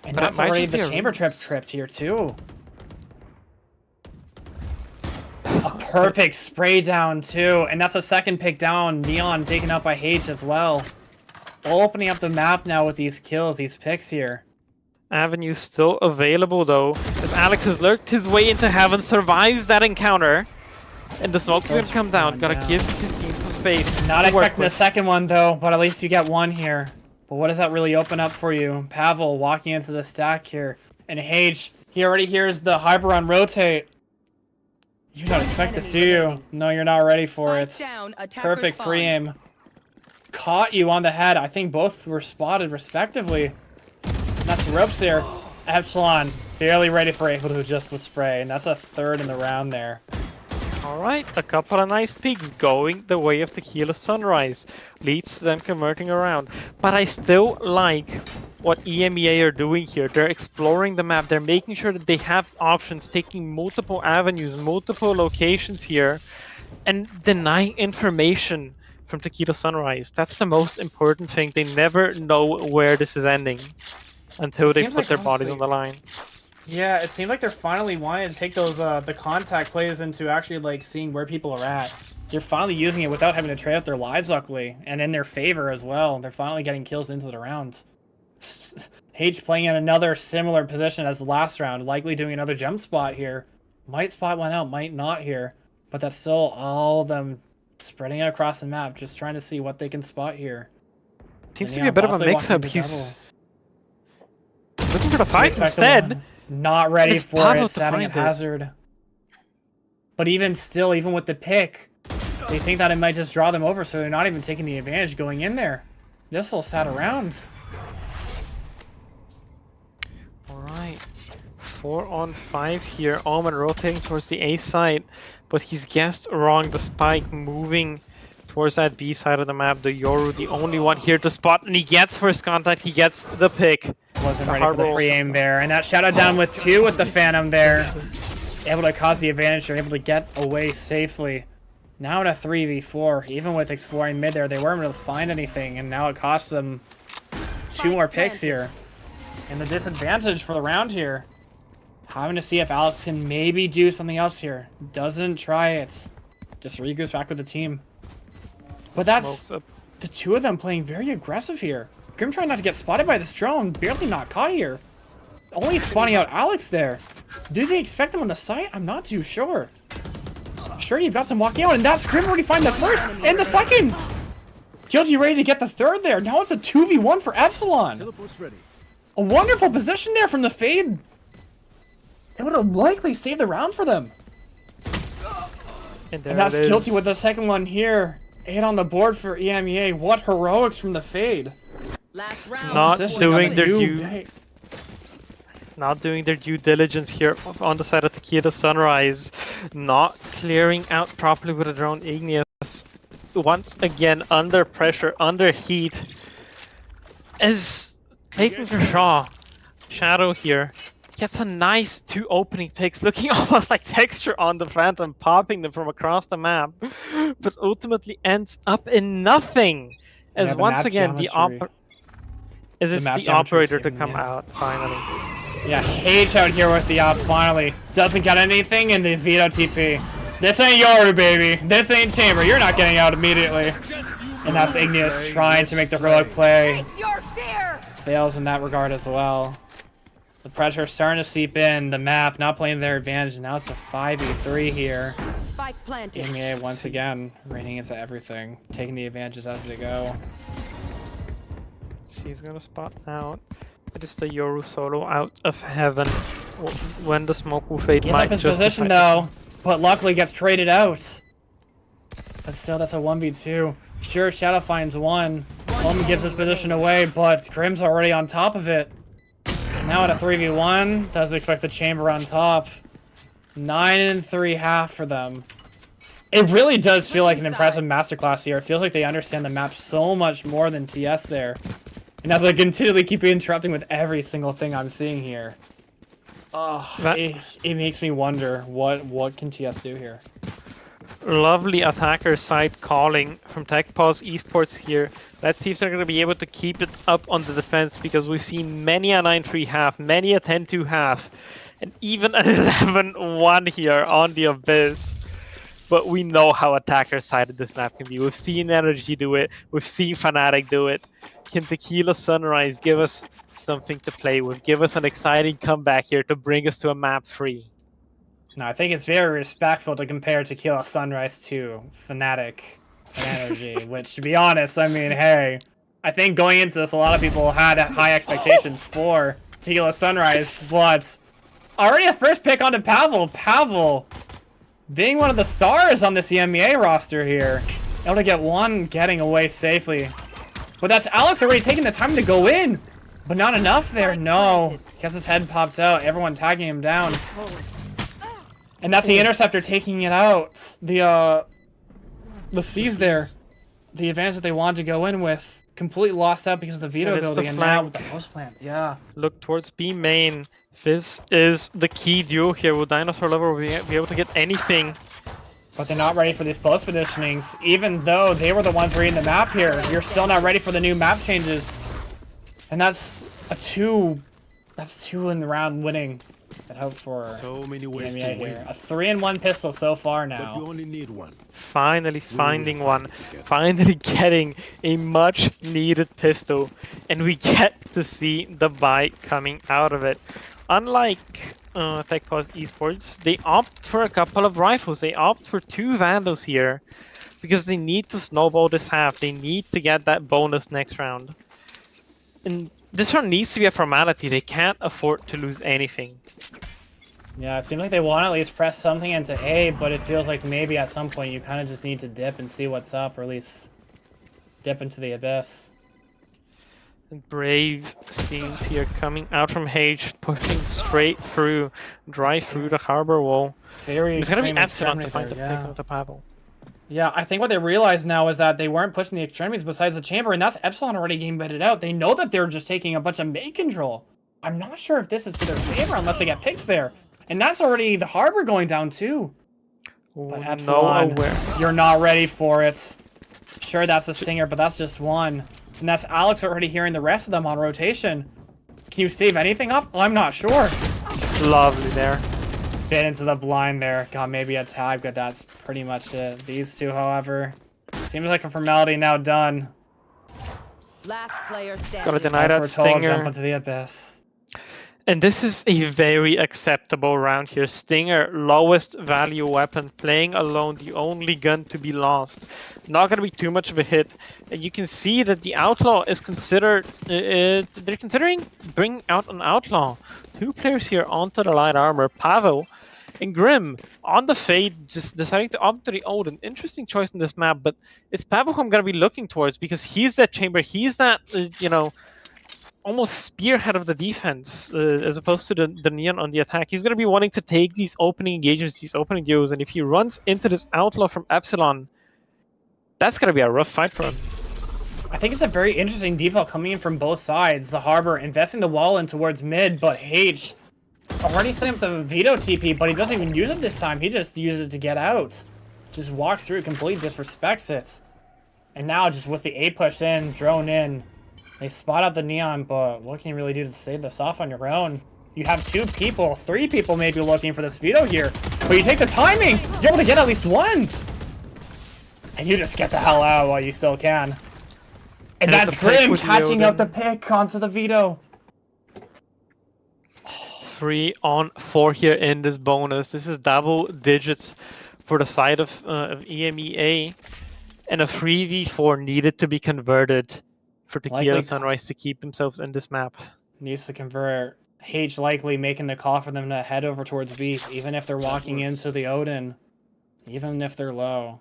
And that's already the chamber tripped here, too. A perfect spray down, too. And that's a second pick down. Neon taken out by H as well. Opening up the map now with these kills, these picks here. Avenue still available though, as Alex has lurked his way into heaven, survives that encounter. And the smoke is gonna come down. Gotta give his team some space. Not expecting the second one though, but at least you get one here. But what does that really open up for you? Pavel walking into the stack here. And Hage, he already hears the hyper on rotate. You don't expect this, do you? No, you're not ready for it. Perfect pre-aim. Caught you on the head. I think both were spotted respectively. And that's the ropes there. Epsilon barely ready for able to adjust the spray. And that's a third in the round there. Alright, a couple of nice peaks going the way of Tequila Sunrise. Leads to them converting around. But I still like what EMEA are doing here. They're exploring the map. They're making sure that they have options, taking multiple avenues, multiple locations here, and denying information from Tequila Sunrise. That's the most important thing. They never know where this is ending until they put their bodies on the line. Yeah, it seems like they're finally wanting to take those the contact plays into actually like seeing where people are at. They're finally using it without having to trade up their lives, luckily, and in their favor as well. They're finally getting kills into the rounds. H playing in another similar position as the last round, likely doing another jump spot here. Might spot one out, might not here, but that's still all of them spreading out across the map, just trying to see what they can spot here. Seems to be a bit of a mix-up. He's looking for the fight instead. Not ready for it, setting a hazard. But even still, even with the pick, they think that it might just draw them over, so they're not even taking the advantage going in there. This will sat around. Alright. 4 on 5 here. Omen rotating towards the A side, but he's guessed wrong. The spike moving towards that B side of the map. The Yoru, the only one here to spot, and he gets first contact. He gets the pick. Wasn't ready for the pre-aim there, and that shadow down with 2 with the Phantom there. Able to cause the advantage, they're able to get away safely. Now in a 3v4, even with exploring mid there, they weren't able to find anything, and now it costs them 2 more picks here. And the disadvantage for the round here. Having to see if Alex can maybe do something else here. Doesn't try it. Just regroups back with the team. But that's the 2 of them playing very aggressive here. Grim trying not to get spotted by this drone, barely not caught here. Only spotting out Alex there. Do they expect him on the site? I'm not too sure. Sure, you've got some walking out, and that's Grim already find the first and the second. Guilty ready to get the third there. Now it's a 2v1 for Epsilon. A wonderful position there from the Fade. It would have likely saved the round for them. And that's Guilty with the second one here. 8 on the board for EMEA. What heroics from the Fade. Not doing their due diligence here on the side of Tequila Sunrise. Not clearing out properly with a drone. Igneous once again under pressure, under heat, is taking the shot. Shadow here gets a nice 2 opening picks, looking almost like texture on the Phantom, popping them from across the map, but ultimately ends up in nothing. As once again the operator to come out finally. Yeah, Hage out here with the op finally. Doesn't get anything in the veto TP. This ain't Yoru, baby. This ain't Chamber. You're not getting out immediately. And that's Igneous trying to make the heroic play. Fails in that regard as well. The pressure starting to seep in. The map not playing their advantage. Now it's a 5v3 here. EMEA once again raining into everything. Taking the advantages as they go. He's gonna spot out. It is the Yoru solo out of heaven. When the smoke will fade, he's up his position though, but luckily gets traded out. But still, that's a 1v2. Sure, Shadow finds 1. Omen gives his position away, but Grim's already on top of it. Now at a 3v1, doesn't expect the Chamber on top. 9 and 3/2 for them. It really does feel like an impressive masterclass here. It feels like they understand the map so much more than TS there. And as I continually keep interrupting with every single thing I'm seeing here, it makes me wonder what can TS do here. Lovely attacker side calling from TechPause Esports here. Let's see if they're going to be able to keep it up on the defense, because we've seen many a 9-3 many a 10-2 and even an 11-1 here on the Abyss. But we know how attacker-sided this map can be. We've seen Energy do it. We've seen Fnatic do it. Can Tequila Sunrise give us something to play with? Give us an exciting comeback here to bring us to a map 3? No, I think it's very respectful to compare Tequila Sunrise to Fnatic and Energy, which, to be honest, I mean, hey, I think going into this, a lot of people had high expectations for Tequila Sunrise, but already a first pick onto Pavel. Pavel being one of the stars on this EMEA roster here, able to get one getting away safely. But that's Alex already taking the time to go in, but not enough there. No, he has his head popped out. Everyone tagging him down. And that's the Interceptor taking it out. The C's there. The advantage that they wanted to go in with. Completely lost out because of the veto building and now with the host plant. Yeah. Look towards B main. This is the key duo here. Will Dinosaur Lover be able to get anything? But they're not ready for these post positionings. Even though they were the ones reading the map here, you're still not ready for the new map changes. And that's a 2. That's 2 in the round winning. I'd hope for so many ways EMEA here. A 3-in-1 pistol so far now. But you only need one. Finally finding one. Finally getting a much needed pistol. And we get to see the bite coming out of it. Unlike TechPause Esports, they opt for a couple of rifles. They opt for 2 Vandals here. Because they need to snowball this half. They need to get that bonus next round. And this one needs to be a formality. They can't afford to lose anything. Yeah, it seems like they want to at least press something into A, but it feels like maybe at some point you kind of just need to dip and see what's up, or at least dip into the abyss. And brave scenes here coming out from H, pushing straight through, drive through the harbor wall. It's gonna be Epsilon to find the pick of the Pavel. Yeah, I think what they realize now is that they weren't pushing the extremities besides the chamber, and that's Epsilon already game bedded out. They know that they're just taking a bunch of main control. I'm not sure if this is to their favor unless they get picks there. And that's already the harbor going down too. But Epsilon, you're not ready for it. Sure, that's a stinger, but that's just one. And that's Alex already hearing the rest of them on rotation. Can you save anything up? I'm not sure. Lovely there. Bit into the blind there. Got maybe a tag, but that's pretty much it. These two, however, seems like a formality now done. Last player standing. Gotta deny that stinger. Jump into the abyss. And this is a very acceptable round here. Stinger, lowest value weapon, playing alone, the only gun to be lost. Not going to be too much of a hit. And you can see that the Outlaw is considered... they're considering bringing out an Outlaw. 2 players here onto the light armor. Pavel and Grim on the Fade, just deciding to opt to the Odin. Interesting choice in this map, but it's Pavel who I'm going to be looking towards because he's that chamber. He's that, almost spearhead of the defense as opposed to the Neon on the attack. He's going to be wanting to take these opening engagements, these opening duos, and if he runs into this Outlaw from Epsilon, that's going to be a rough fight for him. I think it's a very interesting default coming in from both sides. The Harbor investing the wall in towards mid, but H already setting up the veto TP, but he doesn't even use it this time. He just uses it to get out. Just walks through, completely disrespects it. And now just with the A push in, drone in, they spot out the Neon, but what can you really do to save this off on your own? You have 2 people, 3 people maybe looking for this veto here, but you take the timing! You're able to get at least 1! And you just get the hell out while you still can. And that's Grim catching up the pick onto the veto. 3 on 4 here in this bonus. This is double digits for the side of EMEA. And a 3v4 needed to be converted for Tequila Sunrise to keep themselves in this map. Needs to convert. H likely making the call for them to head over towards B, even if they're walking into the Odin. Even if they're low.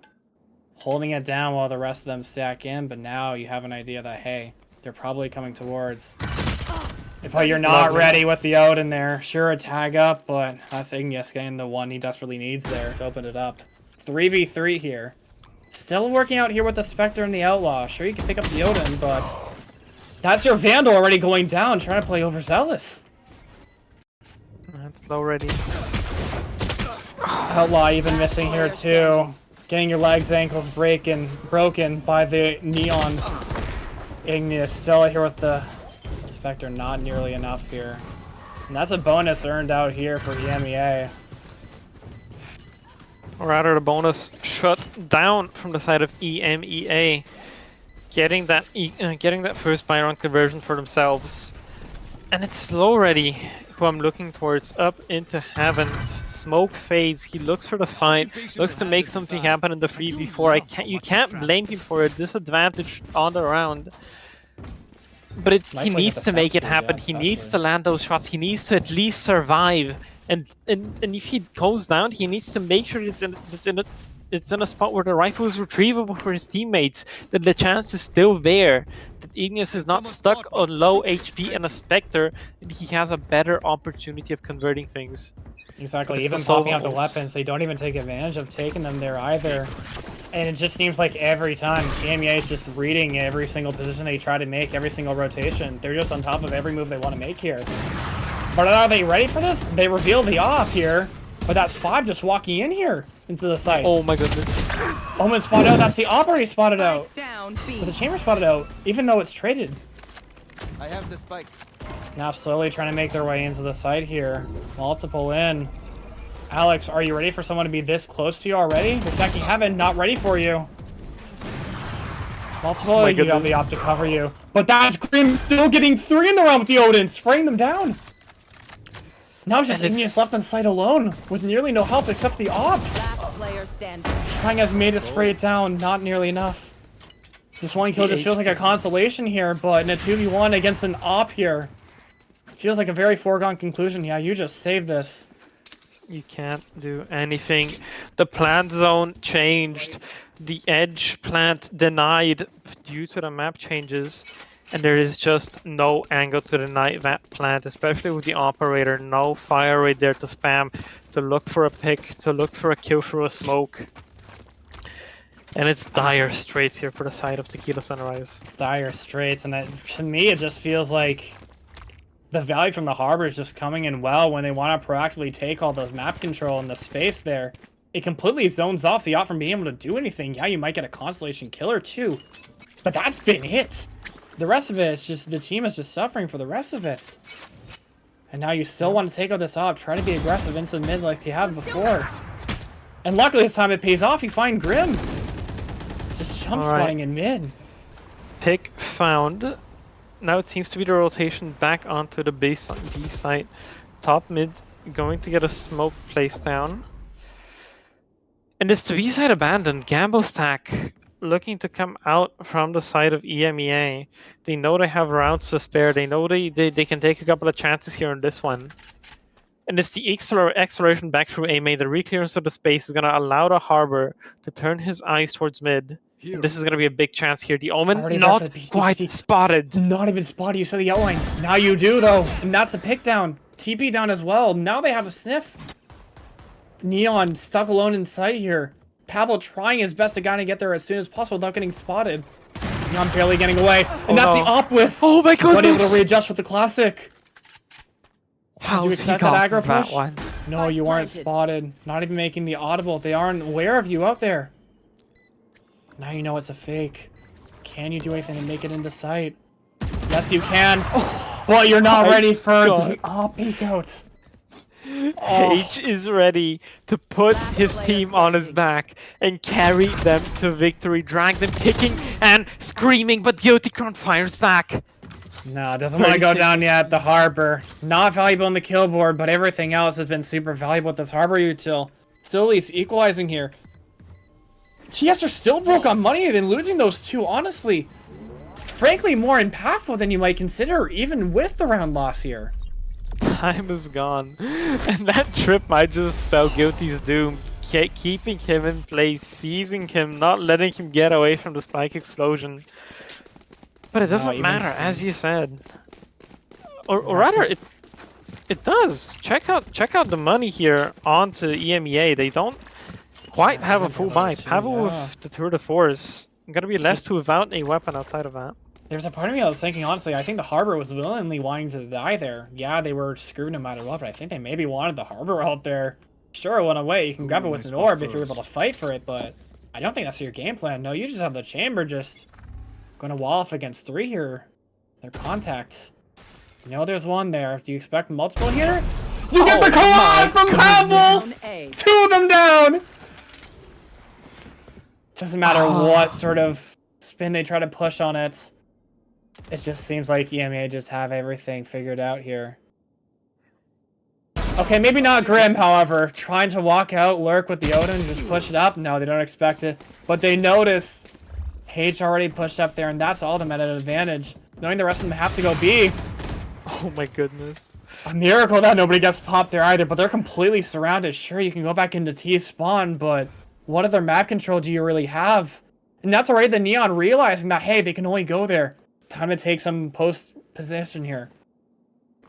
Holding it down while the rest of them stack in, but now you have an idea that, hey, they're probably coming towards. But you're not ready with the Odin there. Sure, a tag up, but that's Igneous getting the one he desperately needs there to open it up. 3v3 here. Still working out here with the Spectre and the Outlaw. Sure, you can pick up the Odin, but that's your Vandal already going down, trying to play overzealous. That's low ready. Outlaw even missing here too. Getting your legs, ankles broken by the Neon. Igneous still here with the Spectre, not nearly enough here. And that's a bonus earned out here for EMEA. Or rather, the bonus shut down from the side of EMEA, getting that first Byron conversion for themselves. And it's Slow Ready, who I'm looking towards, up into heaven, smoke fades, he looks for the fight, looks to make something happen in the 3v4. You can't blame him for a disadvantage on the round. But he needs to make it happen. He needs to land those shots. He needs to at least survive. And if he goes down, he needs to make sure it's in a spot where the rifle is retrievable for his teammates, that the chance is still there, that Ignis is not stuck on low HP and a Spectre, and he has a better opportunity of converting things. Exactly, even popping out the weapons, they don't even take advantage of taking them there either. And it just seems like every time, EMEA is just reading every single position they try to make, every single rotation. They're just on top of every move they want to make here. But are they ready for this? They reveal the op here, but that's 5 just walking in here into the site. Oh my goodness. Omen spotted out, that's the op already spotted out. But the chamber spotted out, even though it's traded. I have the spike. Now slowly trying to make their way into the site here. Multiple in. Alex, are you ready for someone to be this close to you already? They're attacking Heaven, not ready for you. Multiple, you got the op to cover you. But that's Grim still getting 3 in the round with the Odin, spraying them down. Now it's just Ignis left on site alone, with nearly no help except the op. Trying has made it spray it down, not nearly enough. This one kill just feels like a consolation here, but in a 2v1 against an op here, feels like a very foregone conclusion. Yeah, you just saved this. You can't do anything. The plant zone changed. The edge plant denied due to the map changes. And there is just no angle to deny that plant, especially with the operator. No fire rate there to spam, to look for a pick, to look for a kill through a smoke. And it's dire straits here for the side of Tequila Sunrise. Dire straits, and to me it just feels like the value from the Harbor is just coming in well when they want to proactively take all those map control and the space there. It completely zones off the op from being able to do anything. Yeah, you might get a constellation kill or 2, but that's been it. The rest of it, it's just the team is just suffering for the rest of it. And now you still want to take out this op, try to be aggressive into the mid like you have before. And luckily this time it pays off. You find Grim. Just jump spotting in mid. Pick found. Now it seems to be the rotation back onto the B site. Top mid going to get a smoke placed down. And this B side abandoned. Gambo stack looking to come out from the side of EMEA. They know they have rounds to spare. They know they can take a couple of chances here on this one. And it's the exploration back through A main. The reclearance of the space is going to allow the Harbor to turn his eyes towards mid. And this is going to be a big chance here. The Omen not quite spotted. Not even spotted. You saw the yelling. Now you do, though. And that's a pick down. TP down as well. Now they have a sniff. Neon stuck alone in sight here. Pablo trying his best to kind of get there as soon as possible without getting spotted. Neon barely getting away. And that's the op with. Oh my goodness. Not able to readjust with the classic. How do you accept that aggro push? One? No, you aren't spotted. Not even making the audible. They aren't aware of you out there. Now you know it's a fake. Can you do anything to make it into sight? Yes, you can. But you're not ready for the peek out. H is ready to put his team on his back and carry them to victory, drag them kicking and screaming, but Guilty Crown fires back. No, doesn't want to go down yet. The Harbor, not valuable in the kill board, but everything else has been super valuable with this Harbor util. Still at least equalizing here. TS are still broke on money than losing those 2, honestly. Frankly, more impactful than you might consider, even with the round loss here. Time is gone. And that trip might just spell Guilty's doom. Keeping him in place, seizing him, not letting him get away from the spike explosion. But it doesn't matter, as you said. Or rather, it does. Check out the money here onto EMEA. They don't quite have a full buy. Pavel with the Tour de Force. I'm gonna be left without a weapon outside of that. There's a part of me that was thinking, honestly, I think the Harbor was willingly wanting to die there. Yeah, they were screwed no matter what, but I think they maybe wanted the Harbor out there. Sure, it went away. You can grab it with an orb if you're able to fight for it, but I don't think that's your game plan. No, you just have the chamber just going to wall off against 3 here. Their contacts. You know there's one there. Do you expect multiple here? You get the collide from Pavel! 2 of them down! Doesn't matter what sort of spin they try to push on it. It just seems like EMEA just have everything figured out here. Okay, maybe not Grim, however. Trying to walk out, lurk with the Odin, just push it up. No, they don't expect it. But they notice H already pushed up there, and that's all them at an advantage. Knowing the rest of them have to go B. Oh my goodness. A miracle that nobody gets popped there either, but they're completely surrounded. Sure, you can go back into T spawn, but what other map control do you really have? And that's already the Neon realizing that, hey, they can only go there. Time to take some post position here.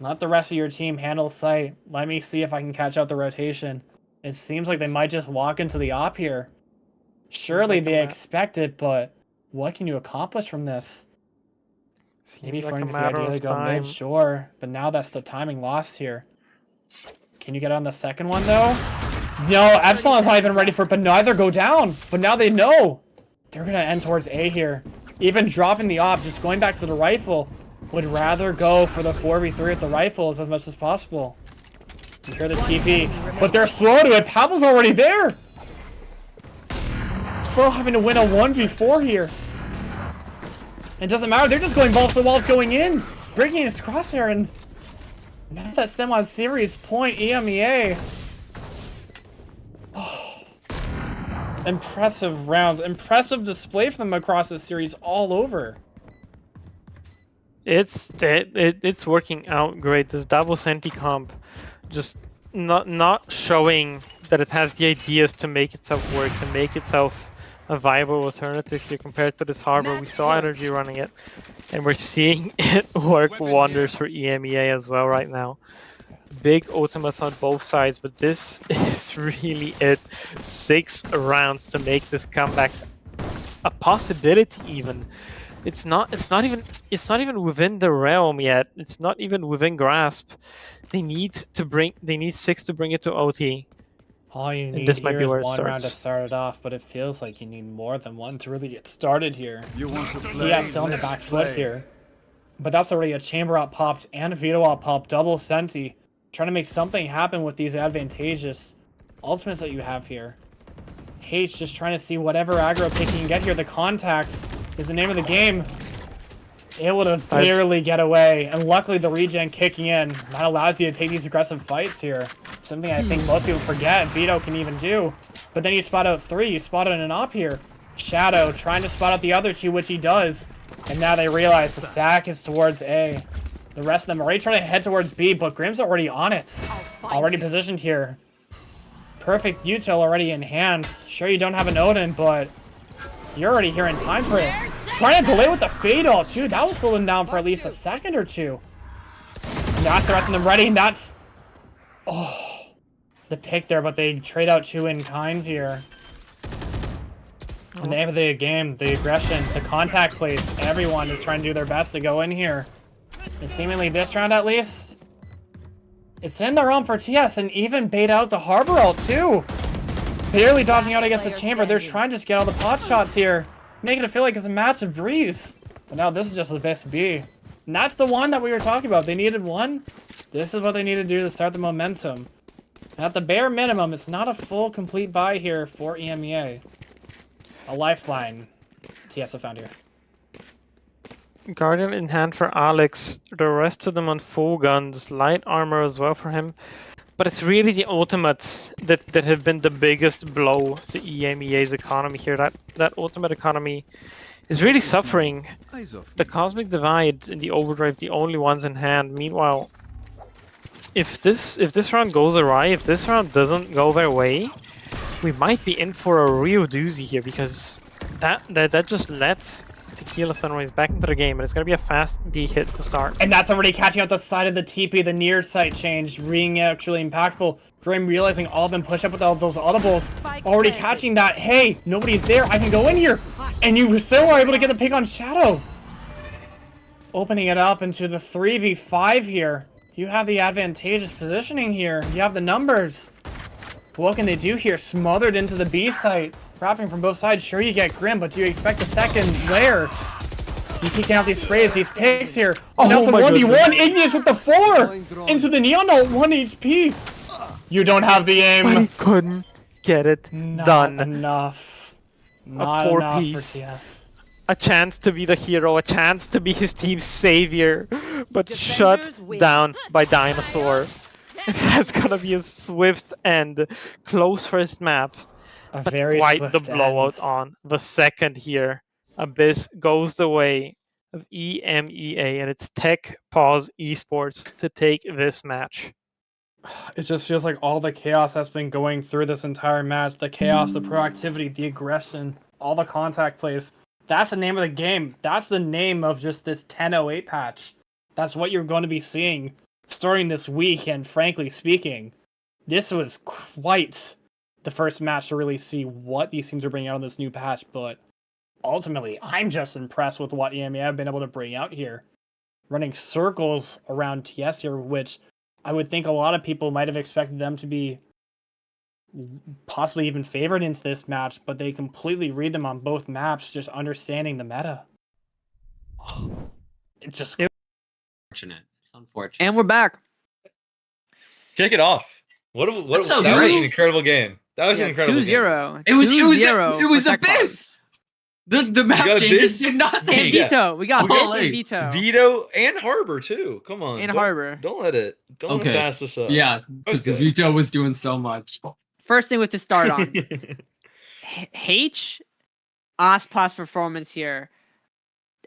Let the rest of your team handle site. Let me see if I can catch out the rotation. It seems like they might just walk into the op here. Surely they expect it, but what can you accomplish from this? Maybe for the idea to go mid, sure. But now that's the timing lost here. Can you get on the second one, though? No, Epsilon's not even ready for it, but neither go down. But now they know. They're going to end towards A here. Even dropping the op, just going back to the rifle. Would rather go for the 4v3 with the rifles as much as possible. You hear the TP, but they're slow to it. Pablo's already there. Still having to win a 1v4 here. It doesn't matter. They're just going balls to walls going in. Breaking his crosshair, and now that's them on series point. EMEA. Oh. Impressive rounds. Impressive display from them across the series all over. It's working out great. This double senti comp just not showing that it has the ideas to make itself work, to make itself a viable alternative here compared to this harbor. We saw Energy running it, and we're seeing it work wonders for EMEA as well right now. Big ultimates on both sides, but this is really it. 6 rounds to make this comeback a possibility even. It's not even within the realm yet. It's not even within grasp. They need 6 to bring it to OT. All you need here is one round to start it off, but it feels like you need more than one to really get started here. Yeah, still on the back foot here. But that's already a chamber op popped and a veto op popped, double senti. Trying to make something happen with these advantageous ultimates that you have here. H just trying to see whatever aggro pick you can get here. The contacts is the name of the game. Able to barely get away, and luckily the regen kicking in. That allows you to take these aggressive fights here. Something I think most people forget Vito can even do. But then you spot out 3, you spot out an op here. Shadow trying to spot out the other 2, which he does. And now they realize the sack is towards A. The rest of them are already trying to head towards B, but Grim's already on it. Already positioned here. Perfect util already in hand. Sure, you don't have an Odin, but you're already here in time for it. Trying to delay with the fade ult too. That was slowing down for at least a second or two. That's the rest of them ready, and that's the pick there, but they trade out 2 in kind here. The name of the game, the aggression, the contact plays. Everyone is trying to do their best to go in here. And seemingly this round at least, it's in the realm for TS, and even bait out the harbor ult too. Barely dodging out against the chamber. They're trying to just get all the pot shots here, making it feel like it's a match of breeze. But now this is just the best B. And that's the one that we were talking about. They needed one. This is what they need to do to start the momentum. And at the bare minimum, it's not a full complete buy here for EMEA. A lifeline TS have found here. Guardian in hand for Alex. The rest of them on full guns. Light armor as well for him. But it's really the ultimates that have been the biggest blow to EMEA's economy here. That ultimate economy is really suffering. The Cosmic Divide and the Overdrive, the only ones in hand. Meanwhile, if this round goes awry, if this round doesn't go their way, we might be in for a real doozy here, because that just lets Tequila Sunrise back into the game, and it's going to be a fast B hit to start. And that's already catching out the side of the TP, the near sight change, being actually impactful. Grim realizing all of them push up with all those audibles, already catching that, hey, nobody's there, I can go in here. And you still are able to get the pick on Shadow. Opening it up into the 3v5 here. You have the advantageous positioning here. You have the numbers. But what can they do here? Smothered into the B site. Wrapping from both sides. Sure, you get Grim, but do you expect a second there? You kicking out these sprays, these picks here. Oh, now some 1v1. Igneous with the 4 into the Neon ult, 1 HP. You don't have the aim. But he couldn't get it done. Enough. Not a 4-piece. Enough. A chance to be the hero, a chance to be his team's savior, but shut down by Dinosaur. That's gonna be a swift and close first map, A but very quite swift the blowout end. on the second here. Abyss goes the way of EMEA, and it's Tech Pause Esports to take this match. It just feels like all the chaos that's been going through this entire match, the chaos, the proactivity, the aggression, all the contact plays. That's the name of the game. That's the name of just this 10:08 patch. That's what you're going to be seeing starting this week, and frankly speaking, this was quite the first match to really see what these teams are bringing out on this new patch, but ultimately, I'm just impressed with what EMEA have been able to bring out here. Running circles around TS here, which I would think a lot of people might have expected them to be possibly even favored into this match, but they completely read them on both maps, just understanding the meta. It's just unfortunate. It's unfortunate. And we're back. Kick it off. That was an incredible game. That was an incredible 2-0. game. It was Abyss. The map changes did nothing. And Vito. We got Abyss and Vito. Vito and Harbor too. Come on. And Harbor. Don't let it pass this up. Yeah, because Vito was doing so much. First thing was to start on. H. Ospas performance here.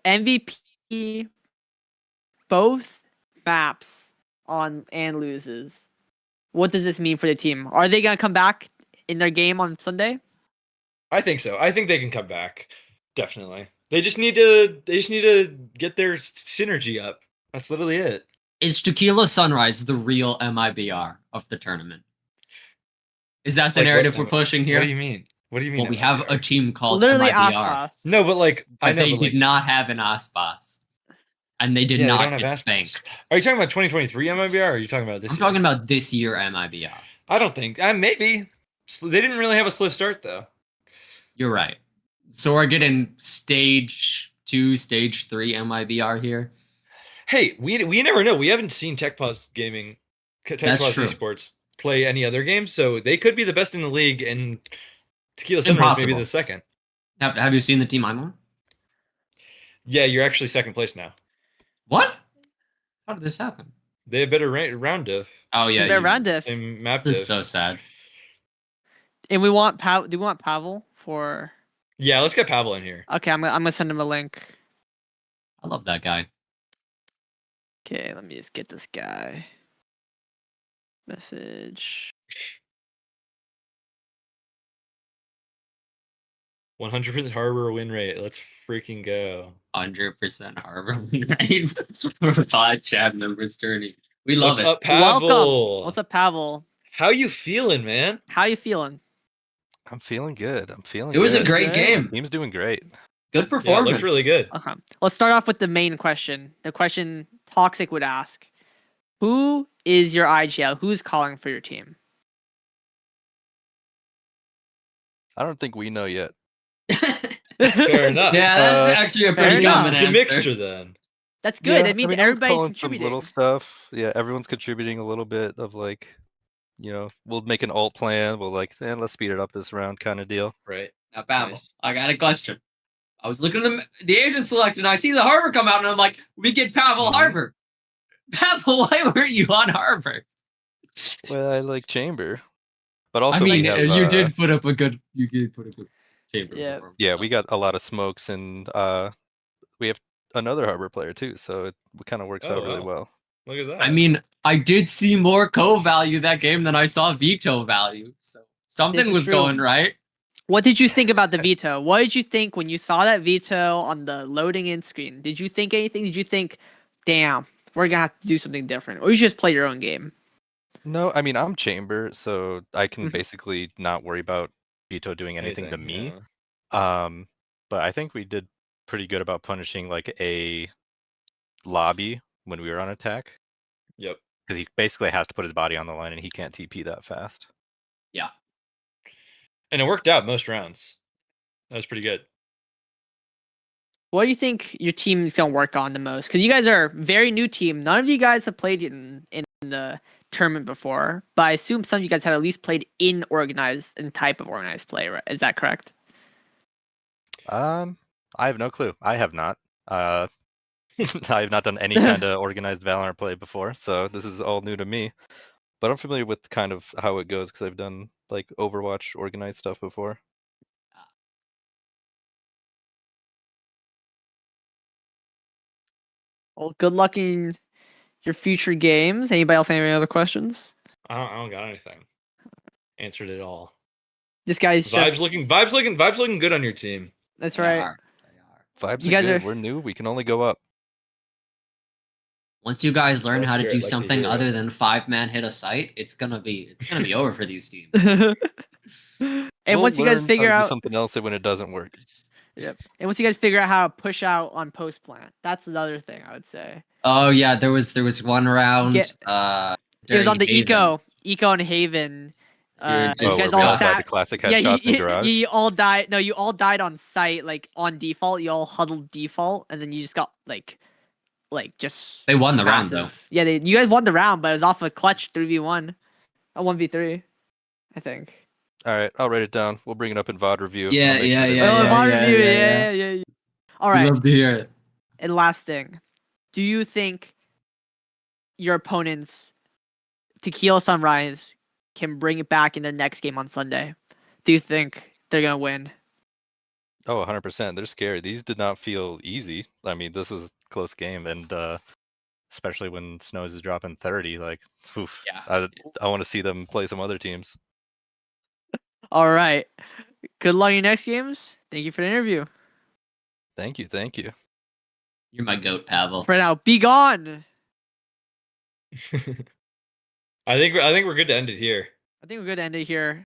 MVP. Both maps on and loses. What does this mean for the team? Are they gonna come back in their game on Sunday? I think so. I think they can come back. Definitely. They just need to get their synergy up. That's literally it. Is Tequila Sunrise the real MIBR of the tournament? Is that the narrative we're pushing here? What do you mean? What do you mean? Well, we have a team called literally MIBR. Aspas. No, but they did not have an Aspas. And they did not get spanked. Are you talking about 2023 MIBR or are you talking about this year? I'm talking about this year MIBR. I don't think. Maybe. They didn't really have a swift start, though. You're right. So we're getting stage 2, stage 3 MIBR here. Hey, we never know. We haven't seen TechPause Gaming, TechPause Esports play any other games, so they could be the best in the league, and Tequila Sunrise maybe the second. Have you seen the team I'm on? Yeah, you're actually second place now. What? How did this happen? They have better round diff. Oh yeah, better round diff. Same map this diff. is so sad. And we want do we want Pavel for? Yeah, let's get Pavel in here. Okay, I'm gonna send him a link. I love that guy. Okay, let me just get this guy. Message. 100% Harbor win rate. Let's freaking go. 100% Harbor win rate for 5 chat members. Tourney. We love it. What's up, Pavel? Welcome. What's up, Pavel? How you feeling, man? How you feeling? I'm feeling good. It was a great game. Team's doing great. Good performance. Yeah, it looked really good. Okay. Let's start off with the main question. The question Toxic would ask. Who is your IGL? Who's calling for your team? I don't think we know yet. Fair enough. Yeah, that's actually a pretty common It's answer. a mixture then. That's good. Yeah, It means I everybody's was contributing. some little stuff. Yeah, everyone's contributing a little bit of we'll make an alt plan. We'll let's speed it up this round kind of deal. Right. Now, Pavel, I got a question. I was looking at the agent select and I see the Harbor come out and I'm like, we get Pavel Harbor. Pavel, why weren't you on Harbor? Well, I like Chamber, but also I mean, you did put up a good Chamber. Yeah. Yeah, we got a lot of smokes and we have another Harbor player too, so it kind of works out really well. Look at that. I mean, I did see more co-value that game than I saw veto value. So something was going right. What did you think about the veto? What did you think when you saw that veto on the loading in screen? Did you think anything? Did you think, damn, we're going to have to do something different? Or you just play your own game? No, I mean, I'm Chamber, so I can basically not worry about veto doing anything to me. Yeah. But I think we did pretty good about punishing a lobby when we were on attack. Yep. Because he basically has to put his body on the line and he can't TP that fast. Yeah. And it worked out most rounds. That was pretty good. What do you think your team is going to work on the most? Because you guys are a very new team. None of you guys have played in the tournament before, but I assume some of you guys have at least played in organized and type of organized play, right? Is that correct? I have no clue. I have not. I have not done any kind of organized Valorant play before, so this is all new to me. but I'm familiar with kind of how it goes because I've done like Overwatch organized stuff before. Well, good luck in your future games. Anybody else have any other questions? I don't got anything. Answered it all. This guy's vibes looking good on your team. That's They right. are. Vibes You are guys good. are- We're new. We can only go up. Once you guys learn Well, how to Spirit do likes to something hear other it. than 5-man hit a site, it's gonna be over for these teams. And We'll once you guys learn figure how to do out something else when it doesn't work. Yep. And once you guys figure out how to push out on post plant, that's another thing I would say. Oh yeah, there was one round. It was on the Haven. Eco and Haven. You're You just guys where we all all died sat. the classic Yeah, headshots in the garage. you all died. No, you all died on site, like on default. You all huddled default, and then you just got like just. They won the round though. massive. Yeah, you guys won the round, but it was off a clutch 3v1, a 1v3, I think. All right, I'll write it down. We'll bring it up in VOD review. Yeah, I'll make yeah, sure they yeah, know. Oh, yeah, VOD yeah, review, yeah, yeah. All We right. love to hear it. And last thing, do you think your opponents, Tequila Sunrise, can bring it back in their next game on Sunday? Do you think they're gonna win? Oh, 100%. They're scary. These did not feel easy. I mean, this was a close game, and especially when Snows is dropping 30. Like, oof. Yeah. I want to see them play some other teams. All right. Good luck in your next games. Thank you for the interview. Thank you. Thank you. You're my goat, Pavel. For now, be gone. I think we're good to end it here. I think we're good to end it here.